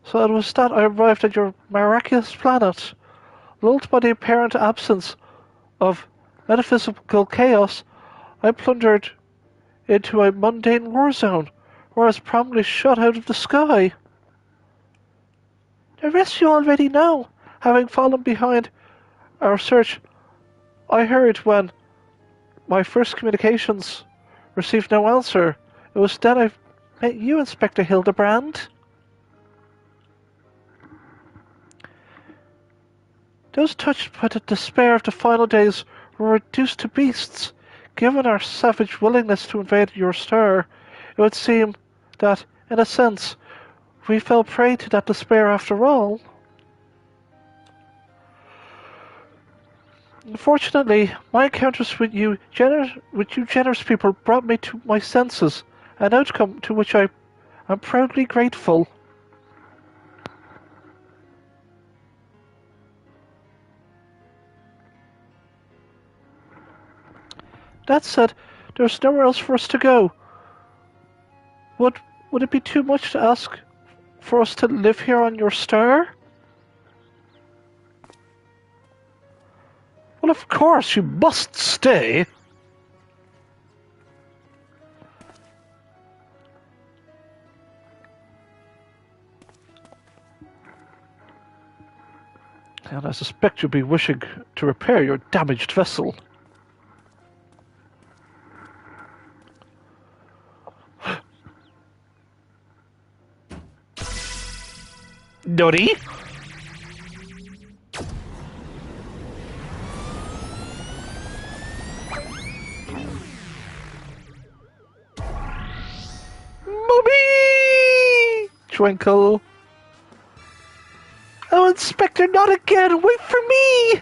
So it was that I arrived at your miraculous planet. Lulled by the apparent absence of metaphysical chaos, I plundered into a mundane war zone, where I was promptly shot out of the sky. The rest you already know. Having fallen behind our search, I heard when my first communications received no answer. It was then I met you, Inspector Hildibrand. Those touched by the despair of the final days were reduced to beasts. Given our savage willingness to invade your star, it would seem that, in a sense, we fell prey to that despair after all. Unfortunately, my encounters with you generous people brought me to my senses, an outcome to which I am proudly grateful. That said, there's nowhere else for us to go. Would it be too much to ask for us to live here on your star? Well, of course, you must stay. And I suspect you'll be wishing to repair your damaged vessel. Nori? Mommy! Twinkle. Oh, Inspector, not again! Wait for me!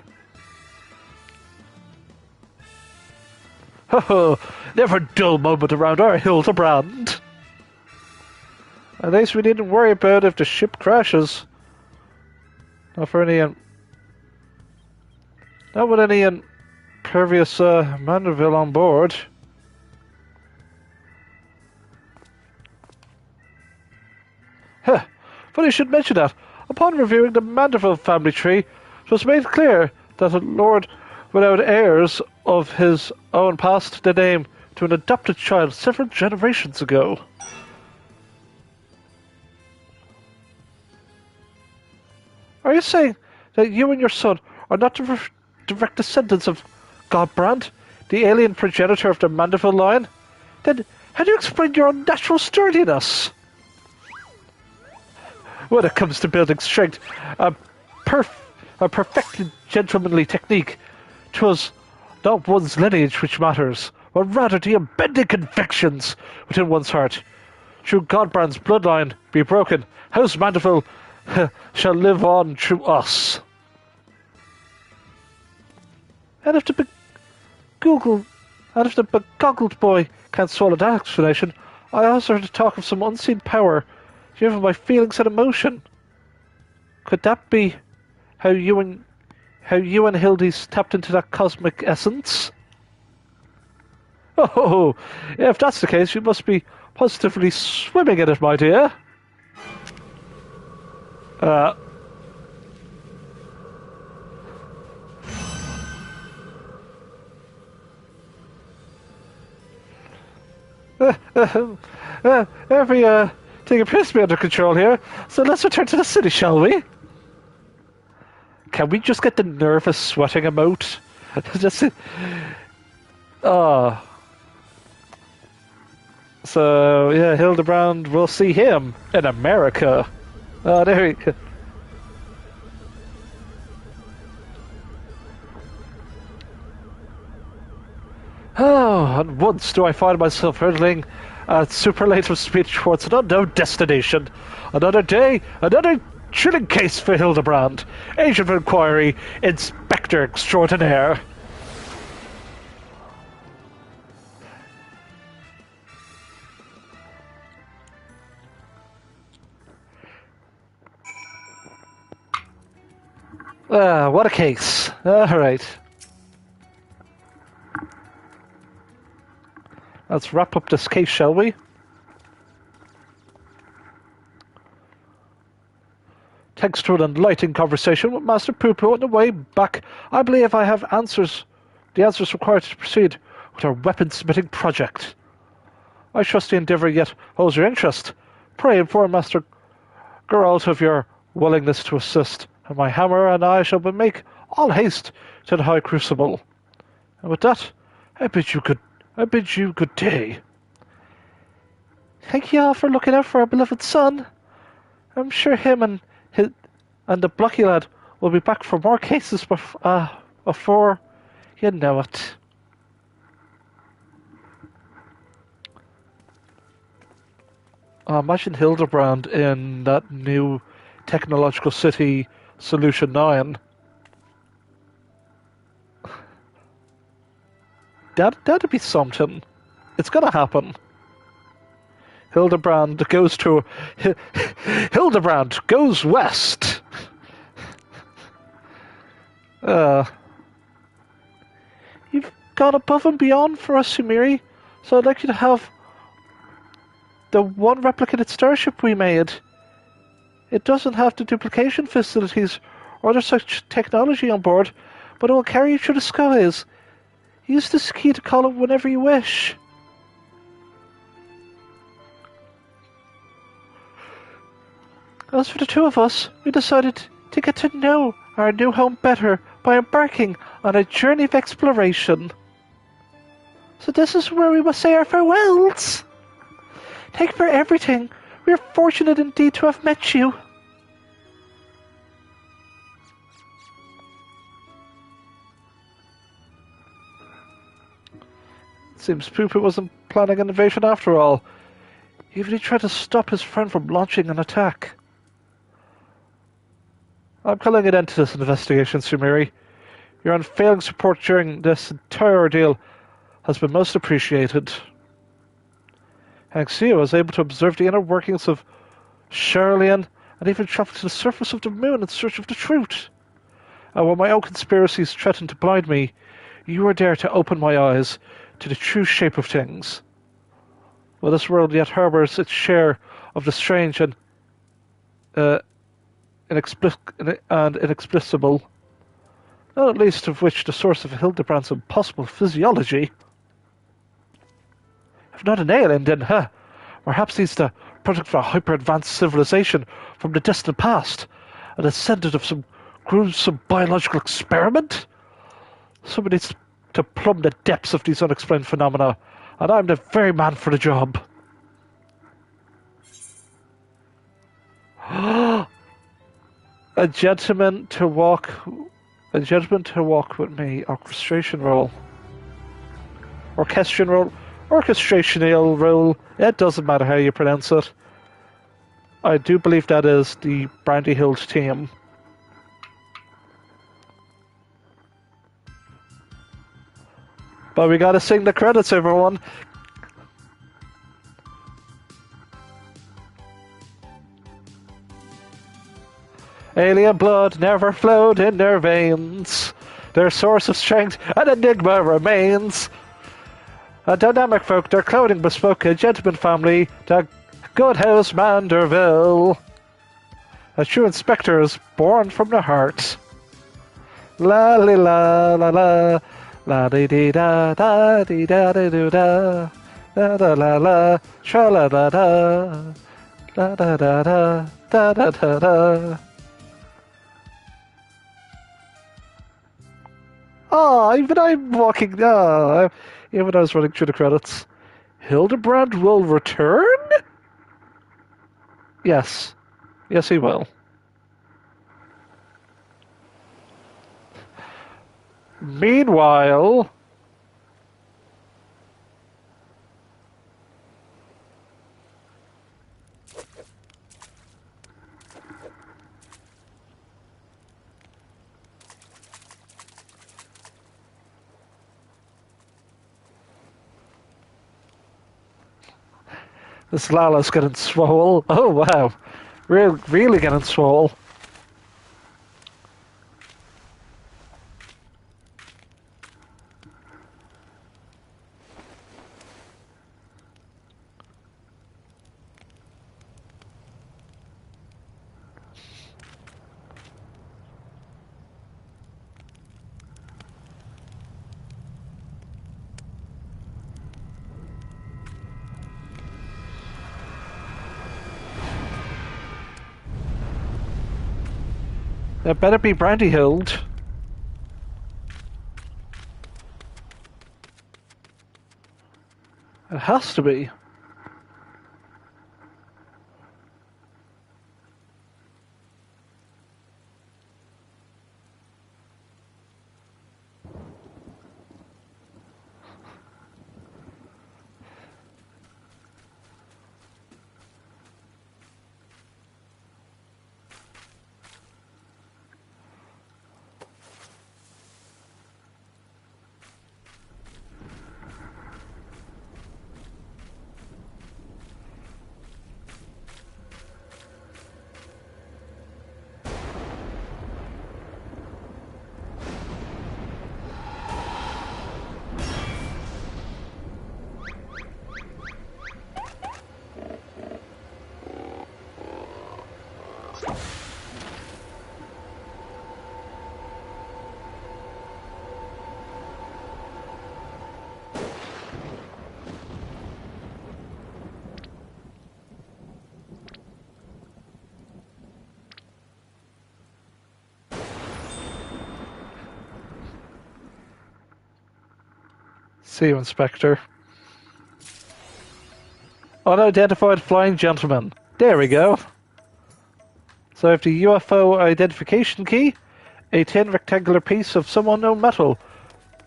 Ho never a dull moment around our Hildibrand. At least we needn't worry about if the ship crashes. Not for any not with any impervious Mandeville on board. Huh. Funny you should mention that. Upon reviewing the Mandeville family tree, it was made clear that a lord without heirs of his own passed the name to an adopted child several generations ago. Are you saying that you and your son are not the direct descendants of Godbrand? the alien progenitor of the Mandeville line? Then how do you explain your unnatural sturdiness? When it comes to building strength, a perfected gentlemanly technique, 'twas not one's lineage which matters, but rather the unbending convictions within one's heart. Should Godbrand's bloodline be broken, House Mandeville shall live on through us. And if the begoggled boy can't swallow that explanation, I also heard talk of some unseen power driven by feelings and emotion. Could that be how you and Hildy's tapped into that cosmic essence? Oh, if that's the case, you must be positively swimming in it, my dear. Everything appears to be under control here, so let's return to the city, shall we? Can we just get the nervous sweating emote? Just So, yeah, Hildibrand, we'll see him in America. Oh, there we go. Oh, and once do I find myself hurtling at superlative speed towards an unknown destination. Another day, another chilling case for Hildibrand. Agent of Inquiry, Inspector Extraordinaire. What a case. Alright. Let's wrap up this case, shall we? Thanks to an enlightening conversation with Master Poo-Poo on the way back, I believe I have the answers required to proceed with our weapon-submitting project. I trust the endeavour yet holds your interest. Pray inform Master Geralt of your willingness to assist, and my hammer and I shall make all haste to the High Crucible. And with that, I bid you good day. Thank you all for looking out for our beloved son. I'm sure him and the Blocky lad will be back for more cases before you know it. Imagine Hildibrand in that new technological city, Solution 9. That'd be something. It's gonna happen. Hildibrand goes west. You've gone above and beyond for us, Sumiri, so I'd like you to have the one replicated starship we made. It doesn't have the duplication facilities or other such technology on board, but it will carry you through the skies. Use this key to call it whenever you wish. As for the two of us, we decided to get to know our new home better by embarking on a journey of exploration. So this is where we must say our farewells. Thank you for everything. We are fortunate indeed to have met you. Seems Pooper wasn't planning an invasion after all. Even he tried to stop his friend from launching an attack. I'm calling an end to this investigation, Sumiri. Your unfailing support during this entire ordeal has been most appreciated. Thanks to you, I was able to observe the inner workings of Charlian and even travel to the surface of the moon in search of the truth. And when my own conspiracies threatened to blind me, you were there to open my eyes to the true shape of things. While this world yet harbours its share of the strange and inexplicable, not least of which the source of Hildibrand's impossible physiology. If not an alien, then, perhaps he's the product of a hyper-advanced civilization from the distant past, a descendant of some gruesome biological experiment? Somebody needs to to plumb the depths of these unexplained phenomena, and I'm the very man for the job. A gentleman to walk with me. Orchestration role. Orchestrational role. It doesn't matter how you pronounce it. I do believe that is the Brandy Hills team. But we gotta sing the credits, everyone. Alien blood never flowed in their veins. Their source of strength, an enigma remains. A dynamic folk, their clothing bespoke, a gentleman family, the good house Manderville. A true inspector is born from the heart. La li la la la, la di di da da di da di do da, da da la la, tra la da da, da da da da da da da da. Oh, even I'm walking. Even I was running through the credits. Hildibrand will return? Yes. Yes, he will. Meanwhile... This Lala's getting swole. Oh, wow. Really getting swole. It better be Brandy Hild. It has to be. See you, Inspector. Unidentified flying gentleman. There we go. So I have the UFO identification key, a 10 rectangular piece of some unknown metal.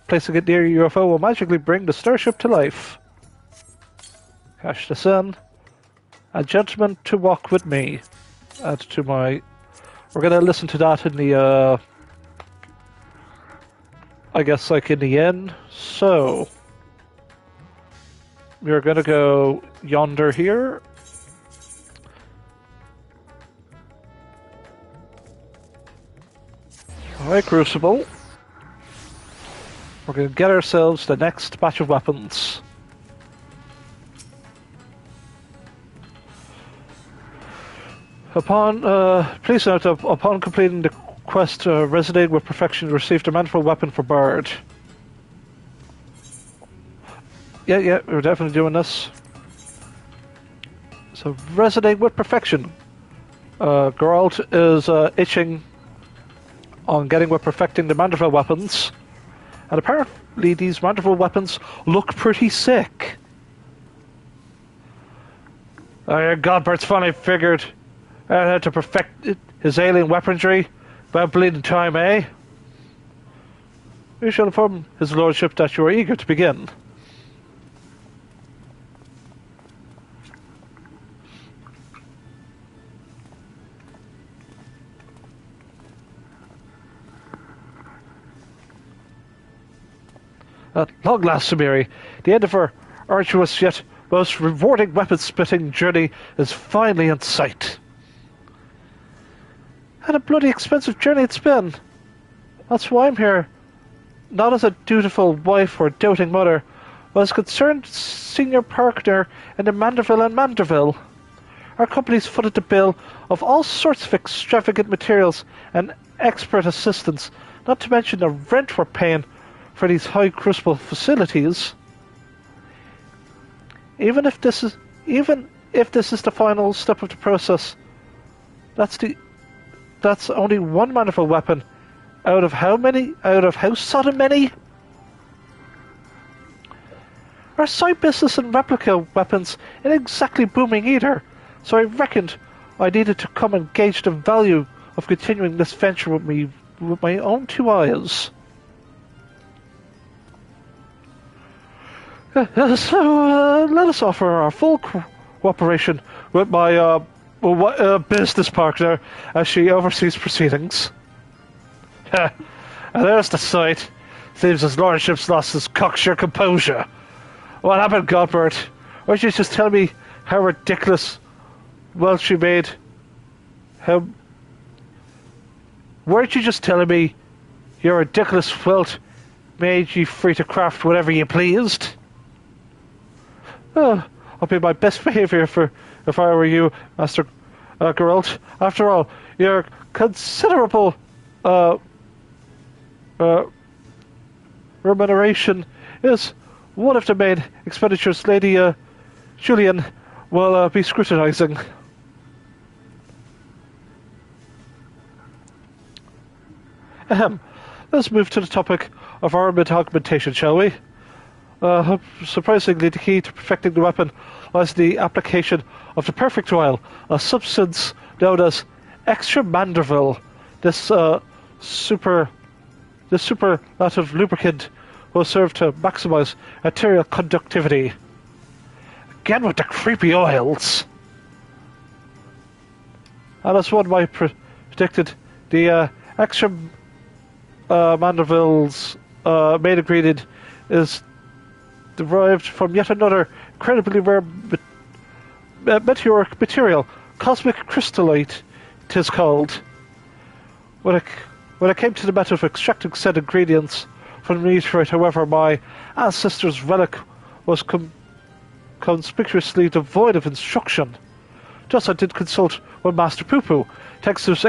Placing it near your UFO will magically bring the starship to life. Cash this in. A gentleman to walk with me. Add to my... We're gonna listen to that in the, I guess, like, in the end. So... We're gonna go yonder here. Alright, Crucible. We're gonna get ourselves the next batch of weapons. Please note that upon completing the quest, Resonating with Perfection received a manifold weapon for Bard. Yeah, we're definitely doing this. So, Resonating with Perfection. Geralt is itching on getting with perfecting the Manderville weapons. And apparently these Mandeville weapons look pretty sick. Godbert's finally figured out how to perfect his alien weaponry without bleeding time, eh? We shall inform his lordship that you are eager to begin. At long last, Samiri, the end of our arduous yet most rewarding weapon-splitting journey is finally in sight. And a bloody expensive journey it's been. That's why I'm here. Not as a dutiful wife or doting mother, but as a concerned senior partner in the Mandeville and Mandeville. Our company's footed the bill of all sorts of extravagant materials and expert assistance, not to mention the rent we're paying for these high crucible facilities. Even if this is the final step of the process, that's only one Mandeville weapon out of how many? Out of how sodden many? Our side business in replica weapons ain't exactly booming either, so I reckoned I needed to come and gauge the value of continuing this venture with my own two eyes. So let us offer our full cooperation with my business partner as she oversees proceedings. And there's the sight. Seems his lordship's lost his cocksure composure. What happened, Godbert? Why don't you just tell me how ridiculous weren't you just telling me your ridiculous wealth made you free to craft whatever you pleased? I'll be my best behaviour if I were you, Master Geralt. After all, your considerable remuneration is one of the main expenditures Lady Julian will be scrutinising. Let's move to the topic of armament augmentation, shall we? Surprisingly, the key to perfecting the weapon lies in the application of the perfect oil, a substance known as extra-Mandeville. This superlative lubricant will serve to maximize arterial conductivity. Again with the creepy oils. And as one might predicted, the extra-Mandeville's main ingredient is derived from yet another incredibly rare meteoric material, cosmic crystallite, 'tis called. When it came to the matter of extracting said ingredients from the meteorite, however, my ancestor's relic was conspicuously devoid of instruction. Thus I did consult with Master Poo-Poo, thanks to his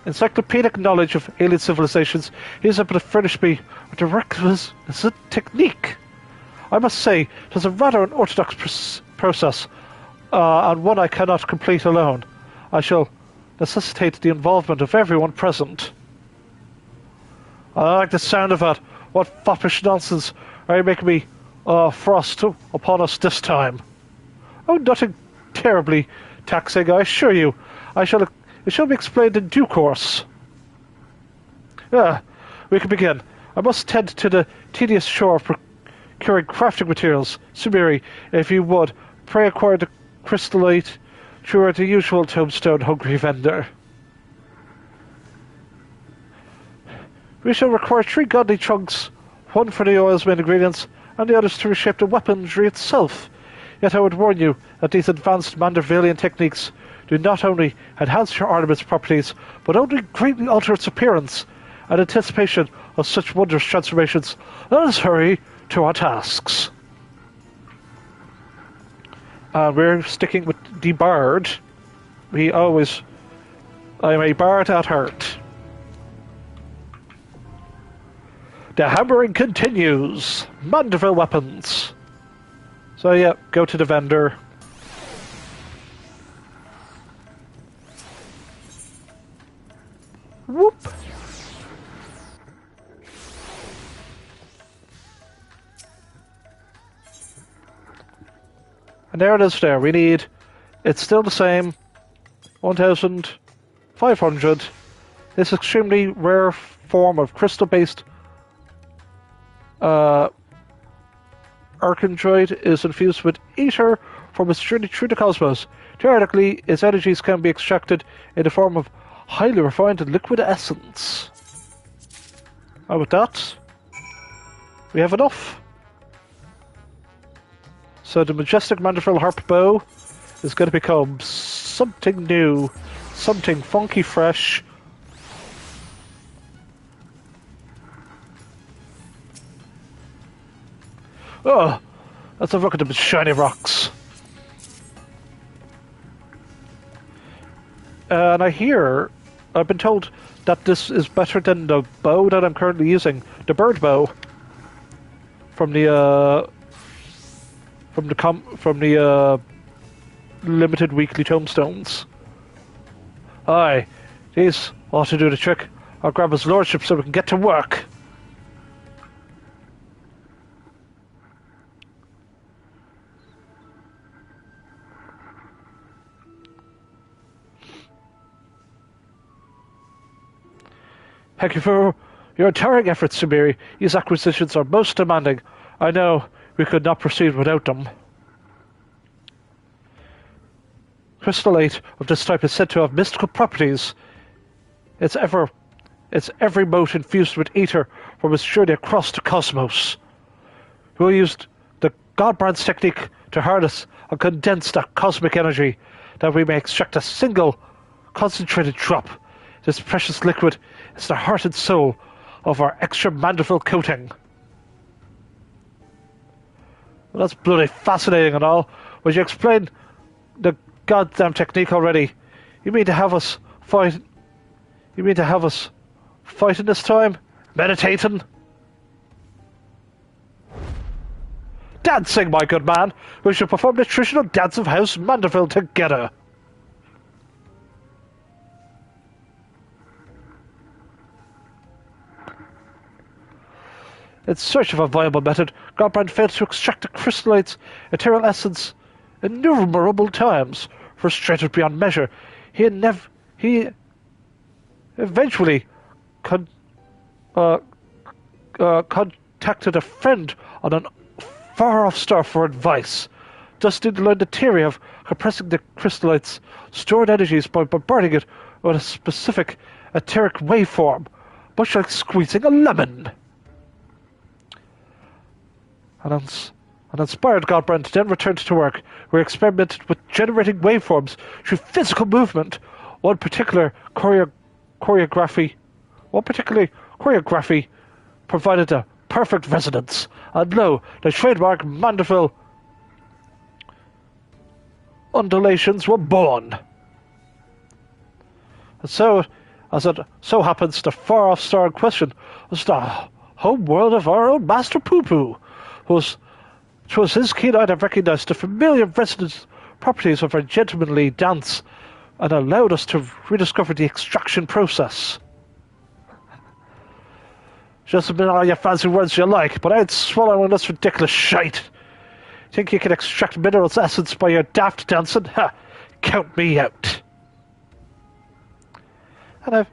encyclopedic knowledge of alien civilizations. He is able to furnish me with the requisite technique. I must say, it is a rather unorthodox process, and one I cannot complete alone. I shall necessitate the involvement of everyone present. I like the sound of that. What foppish nonsense are you making me frost upon us this time? Oh, nothing terribly taxing, I assure you. It shall be explained in due course. We can begin. I must tend to the tedious chore of procuring crafting materials. Samiri, if you would, pray acquire the crystallite through the usual tombstone hungry vendor. We shall require 3 godly chunks, one for the oil's main ingredients, and the others to reshape the weaponry itself. Yet I would warn you that these advanced Mandervillian techniques do not only enhance your ornament's properties, but only greatly alter its appearance. In anticipation of such wondrous transformations, let us hurry to our tasks. We're sticking with the bard. I'm a bard at heart. The hammering continues. Mandeville weapons. So yeah, go to the vendor. Whoop. And there it is there. We need... It's still the same. 1,500. This extremely rare form of crystal-based Archondroid is infused with ether from its journey through the cosmos. Theoretically, its energies can be extracted in the form of highly refined liquid essence. And with that, we have enough. So the majestic Mandrill Harp Bow is going to become something new, something funky fresh. Oh, let's have a look at the shiny rocks. And I've been told that this is better than the bow that I'm currently using, the bird bow from the limited weekly tomestones. Aye, these ought to do the trick. I'll grab his lordship so we can get to work. Thank you for your entire efforts, Samiri. These acquisitions are most demanding. I know we could not proceed without them. Crystallite of this type is said to have mystical properties. It's every mote infused with ether from its journey across the cosmos. We used the Godbrand's technique to harness and condense that cosmic energy, that we may extract a single concentrated drop. This precious liquid is the heart and soul of our extra Mandrill coating. Well, that's bloody fascinating and all. Would you explain the goddamn technique already? You mean to have us fight? You mean to have us fighting this time? Meditating? Dancing, my good man! We shall perform the traditional dance of House Mandrill together. In search of a viable method, Godbrand failed to extract the crystallite's ethereal essence innumerable times. Frustrated beyond measure, he eventually contacted a friend on a far-off star for advice. Thus did learn the theory of compressing the crystallite's stored energies by bombarding it with a specific etheric waveform, much like squeezing a lemon. An inspired Godbrand then returned to work, where he experimented with generating waveforms through physical movement. One particular choreography provided a perfect resonance, and lo, the trademark Mandrill undulations were born. And so, as it so happens, the far-off star in question was the home world of our own Master Poo-Poo, which was his keen eye that recognized the familiar resonance properties of our gentlemanly dance and allowed us to rediscover the extraction process. Just admit all your fancy words you like, but I ain't swallowing this ridiculous shite. Think you can extract minerals essence by your daft dancing? Ha! Count me out. And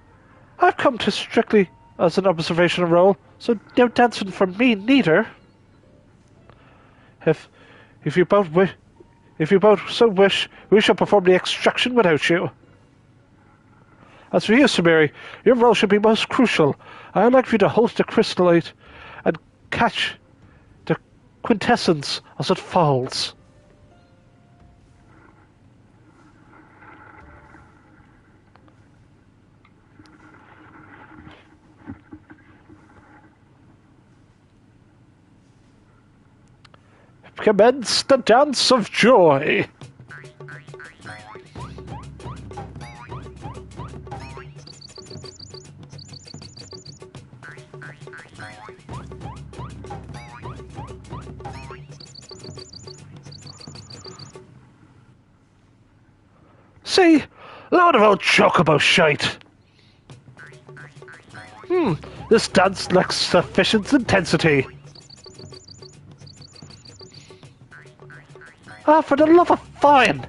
I've come to strictly as an observational role, so no dancing from me neither. If you both so wish, we shall perform the extraction without you. As for you, Samiri, your role should be most crucial. I would like for you to hold the crystallite and catch the quintessence as it falls. Commence the dance of joy. See? Load of old chocobo shite. This dance lacks sufficient intensity. Ah, for the love of fine!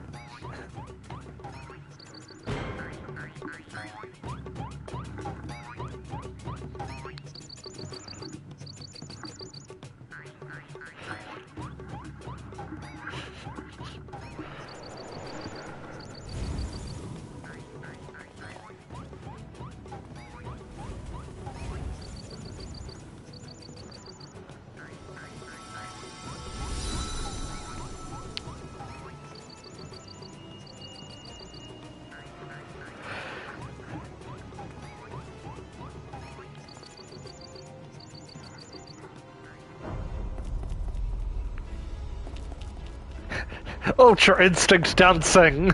Ultra instinct dancing.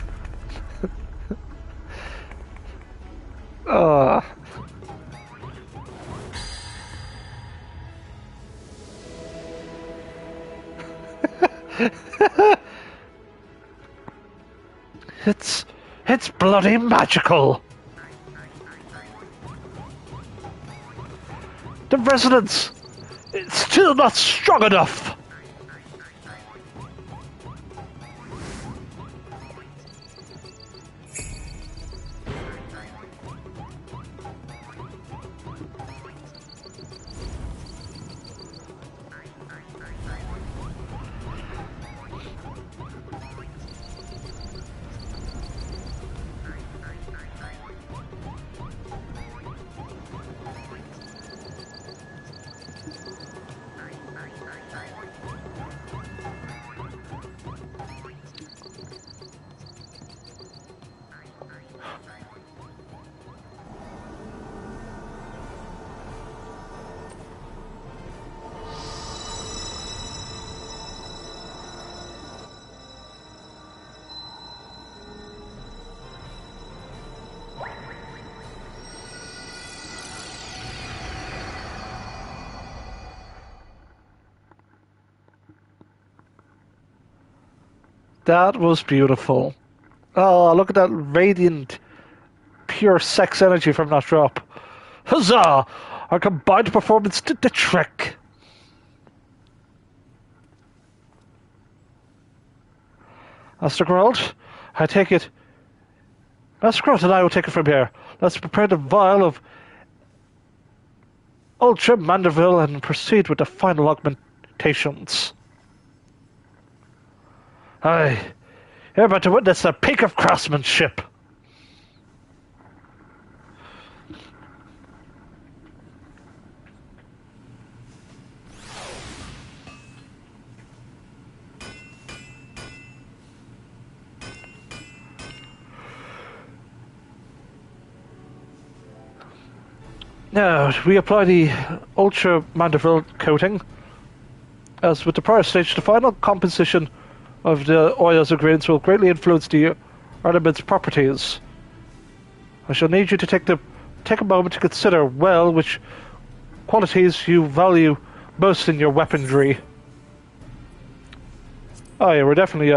It's bloody magical. The resonance, it's still not strong enough. That was beautiful. Oh, look at that radiant, pure sex energy from that drop. Huzzah! Our combined performance did the trick. Master Geralt, I take it. Master Geralt and I will take it from here. Let's prepare the vial of Ultra Mandeville and proceed with the final augmentations. Aye, you're about to witness the peak of craftsmanship. Now, we apply the Ultra Mandeville coating. As with the prior stage, the final composition of the oils and grains will greatly influence the ornament's properties. I shall need you to take a moment to consider well which qualities you value most in your weaponry. Oh yeah, we're definitely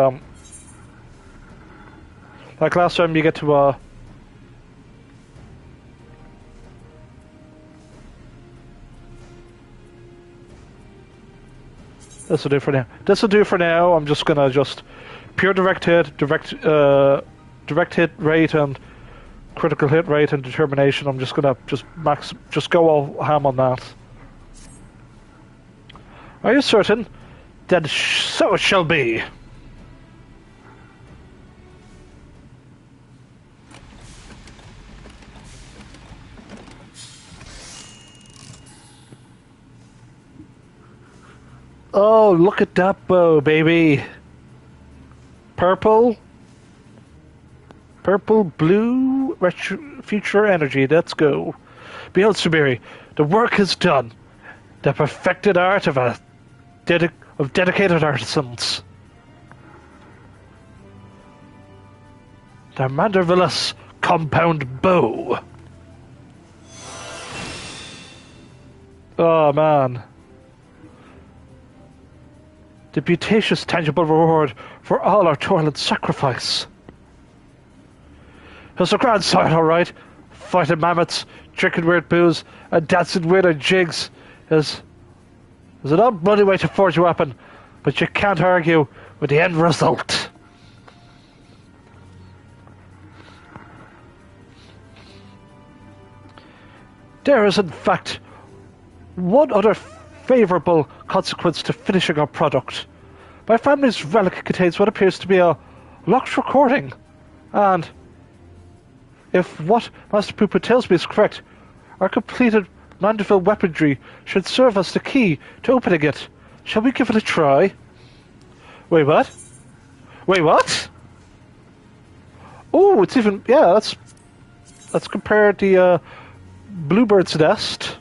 like last time you get to this will do for now. This will do for now. I'm just gonna pure direct hit, direct hit rate, and critical hit rate and determination. I'm just gonna go all ham on that. Are you certain? Then so it shall be. Oh, look at that bow, baby. Purple, blue, future energy. Let's go. Behold, Subiri, the work is done. The perfected art of dedicated artisans. The Mandervillus compound bow. Oh, man. The beauteous, tangible reward for all our toil and sacrifice. It was a grand sight, all right. Fighting mammoths, drinking weird booze, and dancing weird jigs. Is it all bloody way to forge a weapon? but you can't argue with the end result. There is, in fact, one other favourable consequence to finishing our product. My family's relic contains what appears to be a locked recording, and if what Master Poopa tells me is correct, our completed Mandeville weaponry should serve as the key to opening it. Shall we give it a try? Wait, what? Wait, what? Oh, it's even... yeah, let's compare the Bluebird's nest.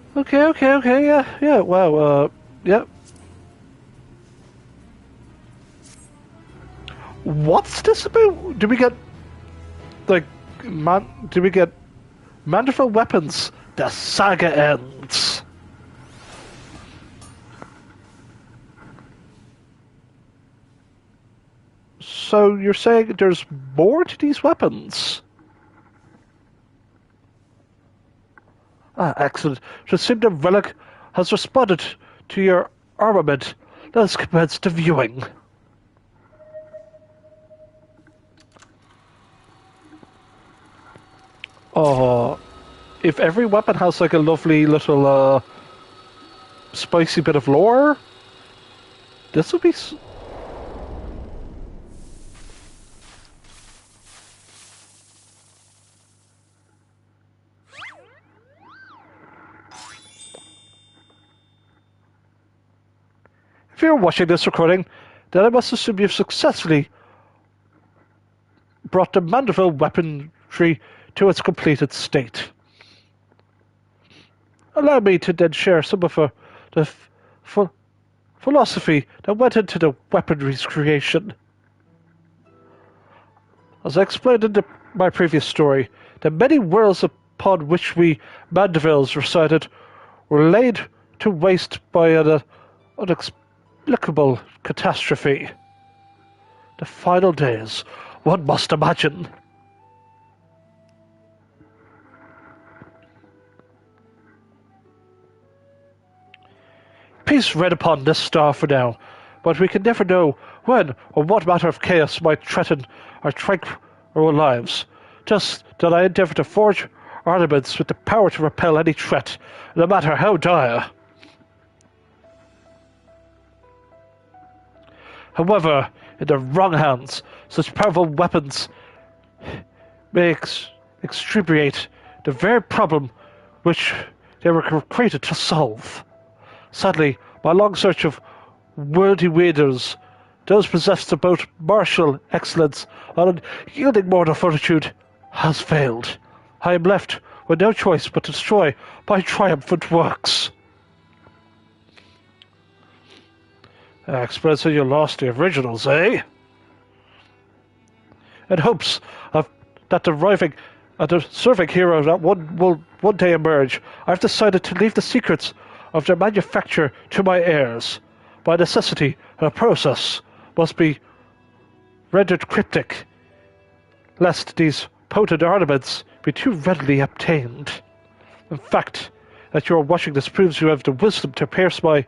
Okay, yeah, wow, yeah. What's this about? Do we get, like, do we get Mandeville weapons? The saga ends. So you're saying there's more to these weapons? Ah, excellent. Should seem the Relic has responded to your armament. Let us commence the viewing. Oh, if every weapon has like a lovely little spicy bit of lore, this would be... If you're watching this recording, then I must assume you've successfully brought the Mandeville weaponry to its completed state. Allow me to then share some of the philosophy that went into the weaponry's creation. As I explained in my previous story, the many worlds upon which we Mandevilles resided were laid to waste by an inexplicable catastrophe. The final days, one must imagine. Peace reign upon this star for now, but we can never know when or what matter of chaos might threaten our tranquil lives. Just that I endeavour to forge armaments with the power to repel any threat, no matter how dire. However, in the wrong hands, such powerful weapons may extirpate the very problem which they were created to solve. Sadly, my long search of worthy waders, those possessed of both martial excellence and unyielding moral fortitude, has failed. I am left with no choice but to destroy my triumphant works. Express you lost the originals, eh? In hopes of that arriving at a serving hero that will one day emerge, I've decided to leave the secrets of their manufacture to my heirs. By necessity, the process must be rendered cryptic, lest these potent ornaments be too readily obtained. In fact, that you are watching this proves you have the wisdom to pierce my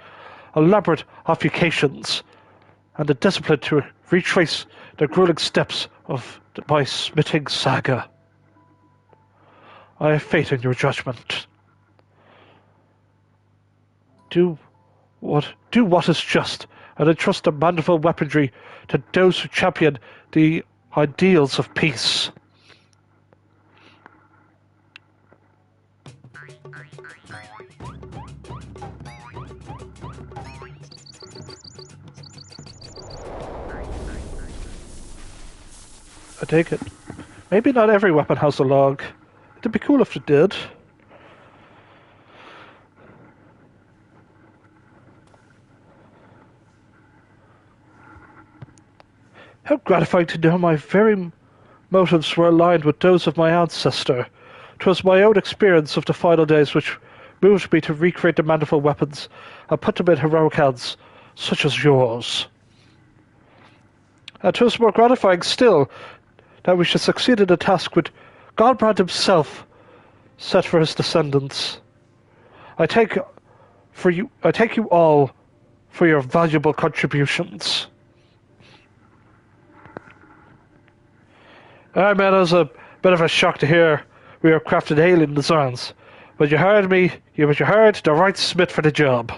elaborate obfuscations, and the discipline to retrace the grueling steps of my smithing saga. I have faith in your judgment. Do what is just, and entrust the Mandeville weaponry to those who champion the ideals of peace. I take it. Maybe not every weapon has a log. It'd be cool if it did. How gratifying to know my very motives were aligned with those of my ancestor. 'Twas my own experience of the final days which moved me to recreate the Mandeville weapons and put them in heroic hands, such as yours. And 'twas more gratifying still that we should succeed in a task which Godbrand himself set for his descendants. I thank you all for your valuable contributions. I mean, it was a bit of a shock to hear we were crafting alien designs, but you hired the right smith for the job.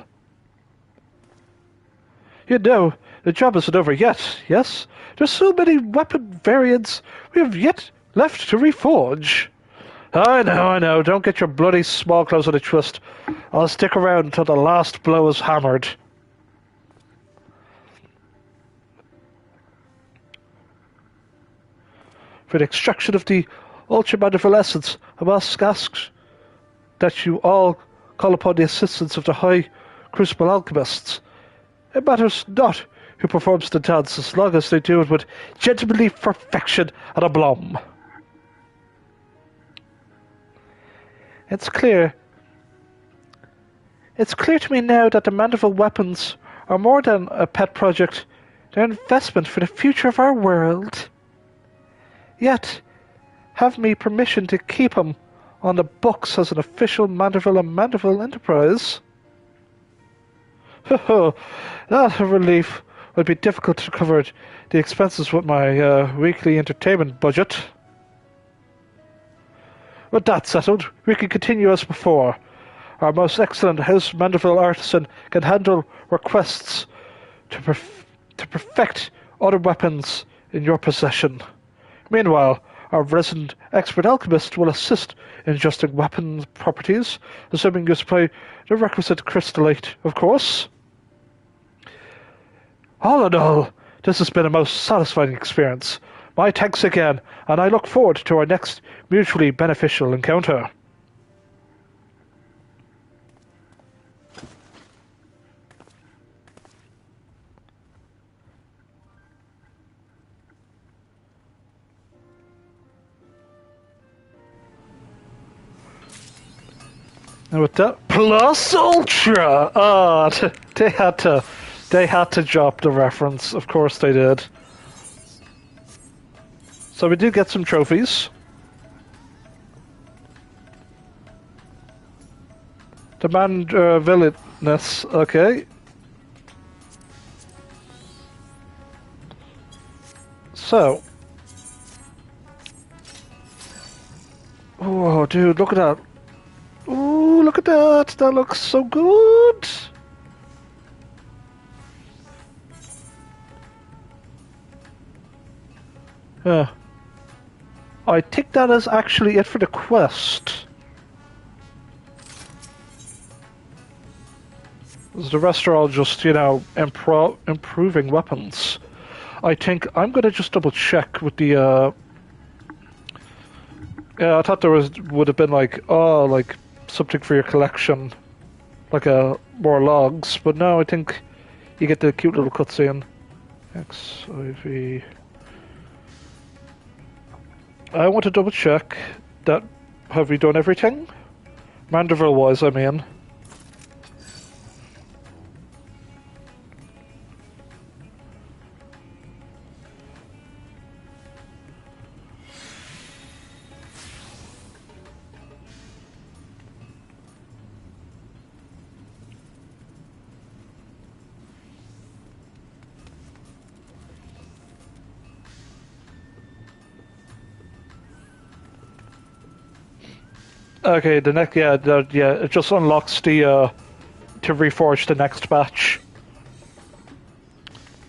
You know, the job isn't over yet, yes? There's so many weapon variants we have yet left to reforge. I know. Don't get your bloody small clothes in a twist. I'll stick around until the last blow is hammered. For the extraction of the ultra-manifold essence, I must ask that you all call upon the assistance of the high crucible alchemists. It matters not who performs the dance, as long as they do it with gentlemanly perfection and aplomb. It's clear to me now that the manifold weapons are more than a pet project. They're an investment for the future of our world. Yet, have me permission to keep them on the books as an official Mandeville and Mandeville enterprise. That relief would be difficult to cover the expenses with my weekly entertainment budget. With that settled, we can continue as before. Our most excellent House Mandeville artisan can handle requests to perfect other weapons in your possession. Meanwhile, our resident expert alchemist will assist in adjusting weapon properties, assuming you supply the requisite crystallite, of course. All in all, this has been a most satisfying experience. My thanks again, and I look forward to our next mutually beneficial encounter. And with that, plus ultra! They had to drop the reference. Of course they did. So we did get some trophies. Demand villainous, okay. So. Oh, dude, look at that. Ooh, look at that. That looks so good. Yeah. I think that is actually it for the quest. The rest are all just, you know, improving weapons. I think I'm gonna just double check with the, yeah, I thought there would have been like, oh, like something for your collection, like more logs, but no, I think you get the cute little cutscene. XIV. I want to double check that. Have we done everything? Mandeville wise, I mean. Okay, the next, yeah, it just unlocks the, to reforge the next batch.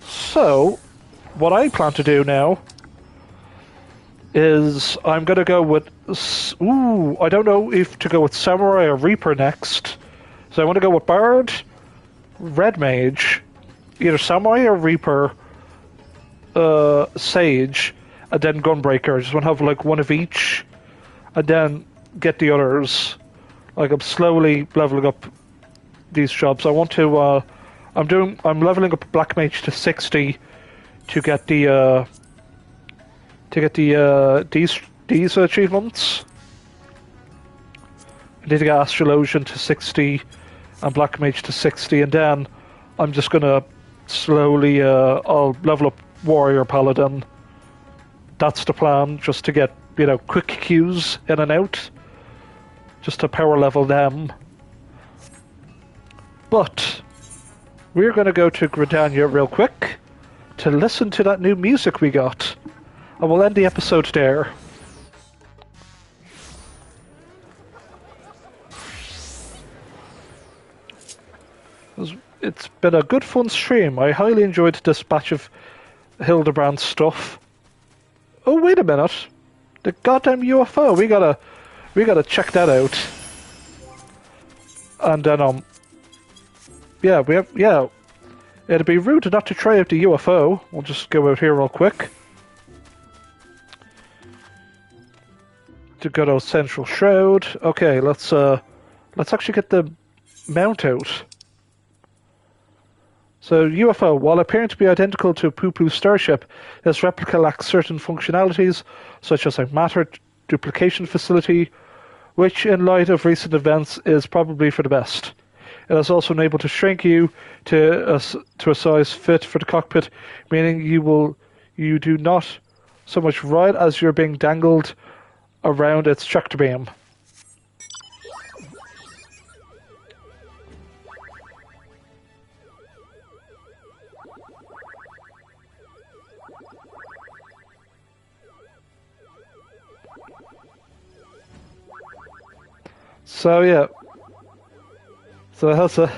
So, what I plan to do now is I'm gonna go with, I don't know if to go with Samurai or Reaper next. So I want to go with Bard, Red Mage, either Samurai or Reaper, Sage, and then Gunbreaker. I just want to have like one of each, and then get the others. Like I'm slowly leveling up these jobs. I want to I'm leveling up Black Mage to 60 to get the these achievements. I need to get Astrologian to 60 and Black Mage to 60, and then I'm just gonna slowly I'll level up warrior paladin. That's the plan, just to get, quick queues in and out. Just to power level them. But we're going to go to Gridania real quick to listen to that new music we got. And we'll end the episode there. It's been a good fun stream. I highly enjoyed this batch of Hildibrand stuff. Oh, wait a minute. The goddamn UFO. We gotta check that out. And then, it'd be rude not to try out the UFO. We'll just go out here real quick. To go to Central Shroud. Okay, let's actually get the mount out. So, UFO, while appearing to be identical to Poo Poo's starship, this replica lacks certain functionalities, such as a matter duplication facility, which, in light of recent events, is probably for the best. It is also able to shrink you to a size fit for the cockpit, meaning you do not so much ride as you're being dangled around its tractor beam. So yeah, so that's a.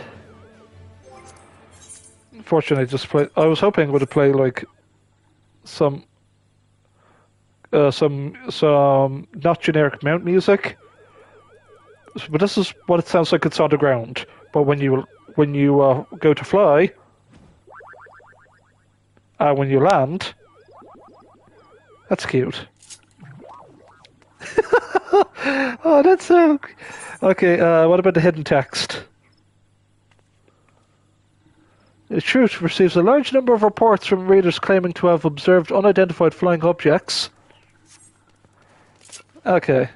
Unfortunately, just play. I was hoping it would play like some not generic mount music, but this is what it sounds like. It's on the ground, but when you go to fly, when you land, that's cute. Oh, that's so. Okay, what about the hidden text? The Truth receives a large number of reports from readers claiming to have observed unidentified flying objects. Okay.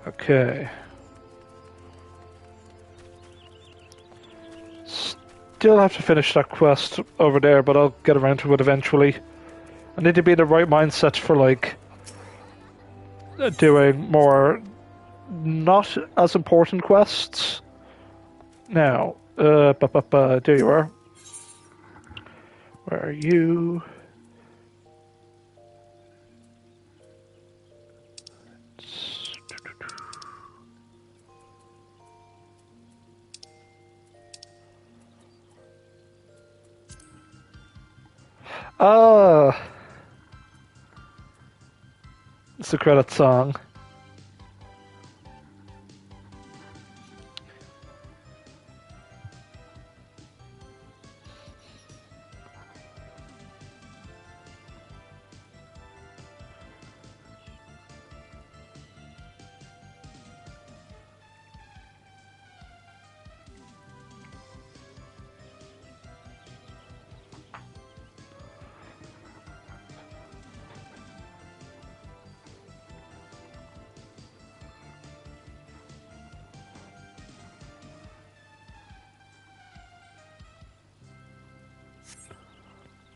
Okay. Still have to finish that quest over there, but I'll get around to it eventually. I need to be in the right mindset for, like, doing more not as important quests. Now, there you are. Where are you? Ah, it's a credit song.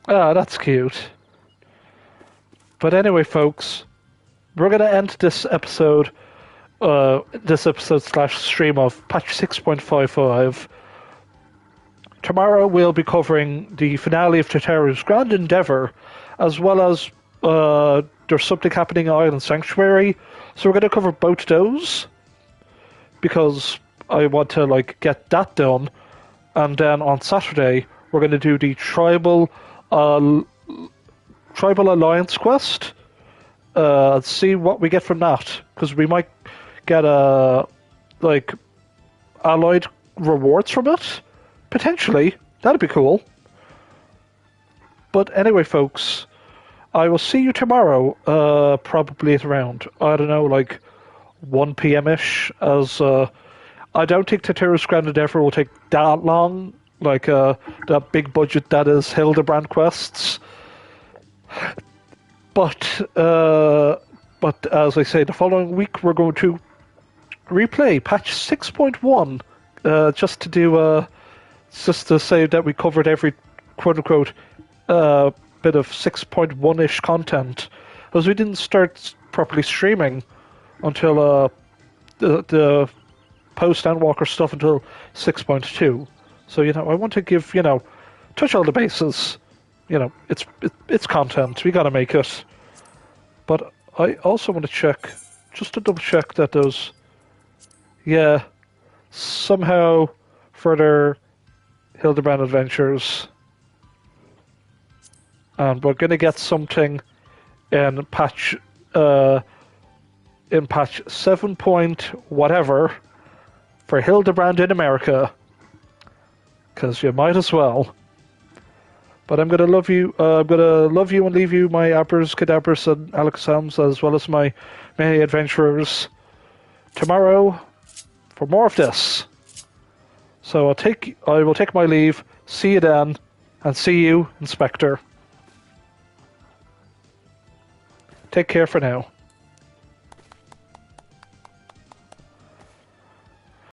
Ah, that's cute. But anyway, folks, we're going to end this episode slash stream of patch 6.55. Tomorrow we'll be covering the finale of Tataru's Grand Endeavour, as well as there's something happening in Island Sanctuary. So we're going to cover both those, because I want to, like, get that done. And then on Saturday, we're going to do the Tribal Alliance quest. See what we get from that, because we might get allied rewards from it. Potentially, that'd be cool. But anyway, folks, I will see you tomorrow. Probably at around, I don't know, like 1 p.m.-ish. As I don't think Tataru's Grand Endeavour will take that long. Like that big budget that is Hildibrand Quests. But as I say, the following week we're going to replay patch 6.1, just to do just to say that we covered every quote unquote bit of 6.1-ish content, because we didn't start properly streaming until the post Endwalker stuff until 6.2. So I want to give touch all the bases. It's content. We got to make it. But I also want to check, just to double check that those, somehow further Hildibrand adventures, and we're going to get something in patch 7 point whatever for Hildibrand in America, because you might as well. But I'm gonna love you. I'm gonna love you and leave you, my Abbers, Cadabras, and Alakazams, as well as my many adventurers, tomorrow for more of this. So I will take my leave. See you then, and see you, Inspector. Take care for now.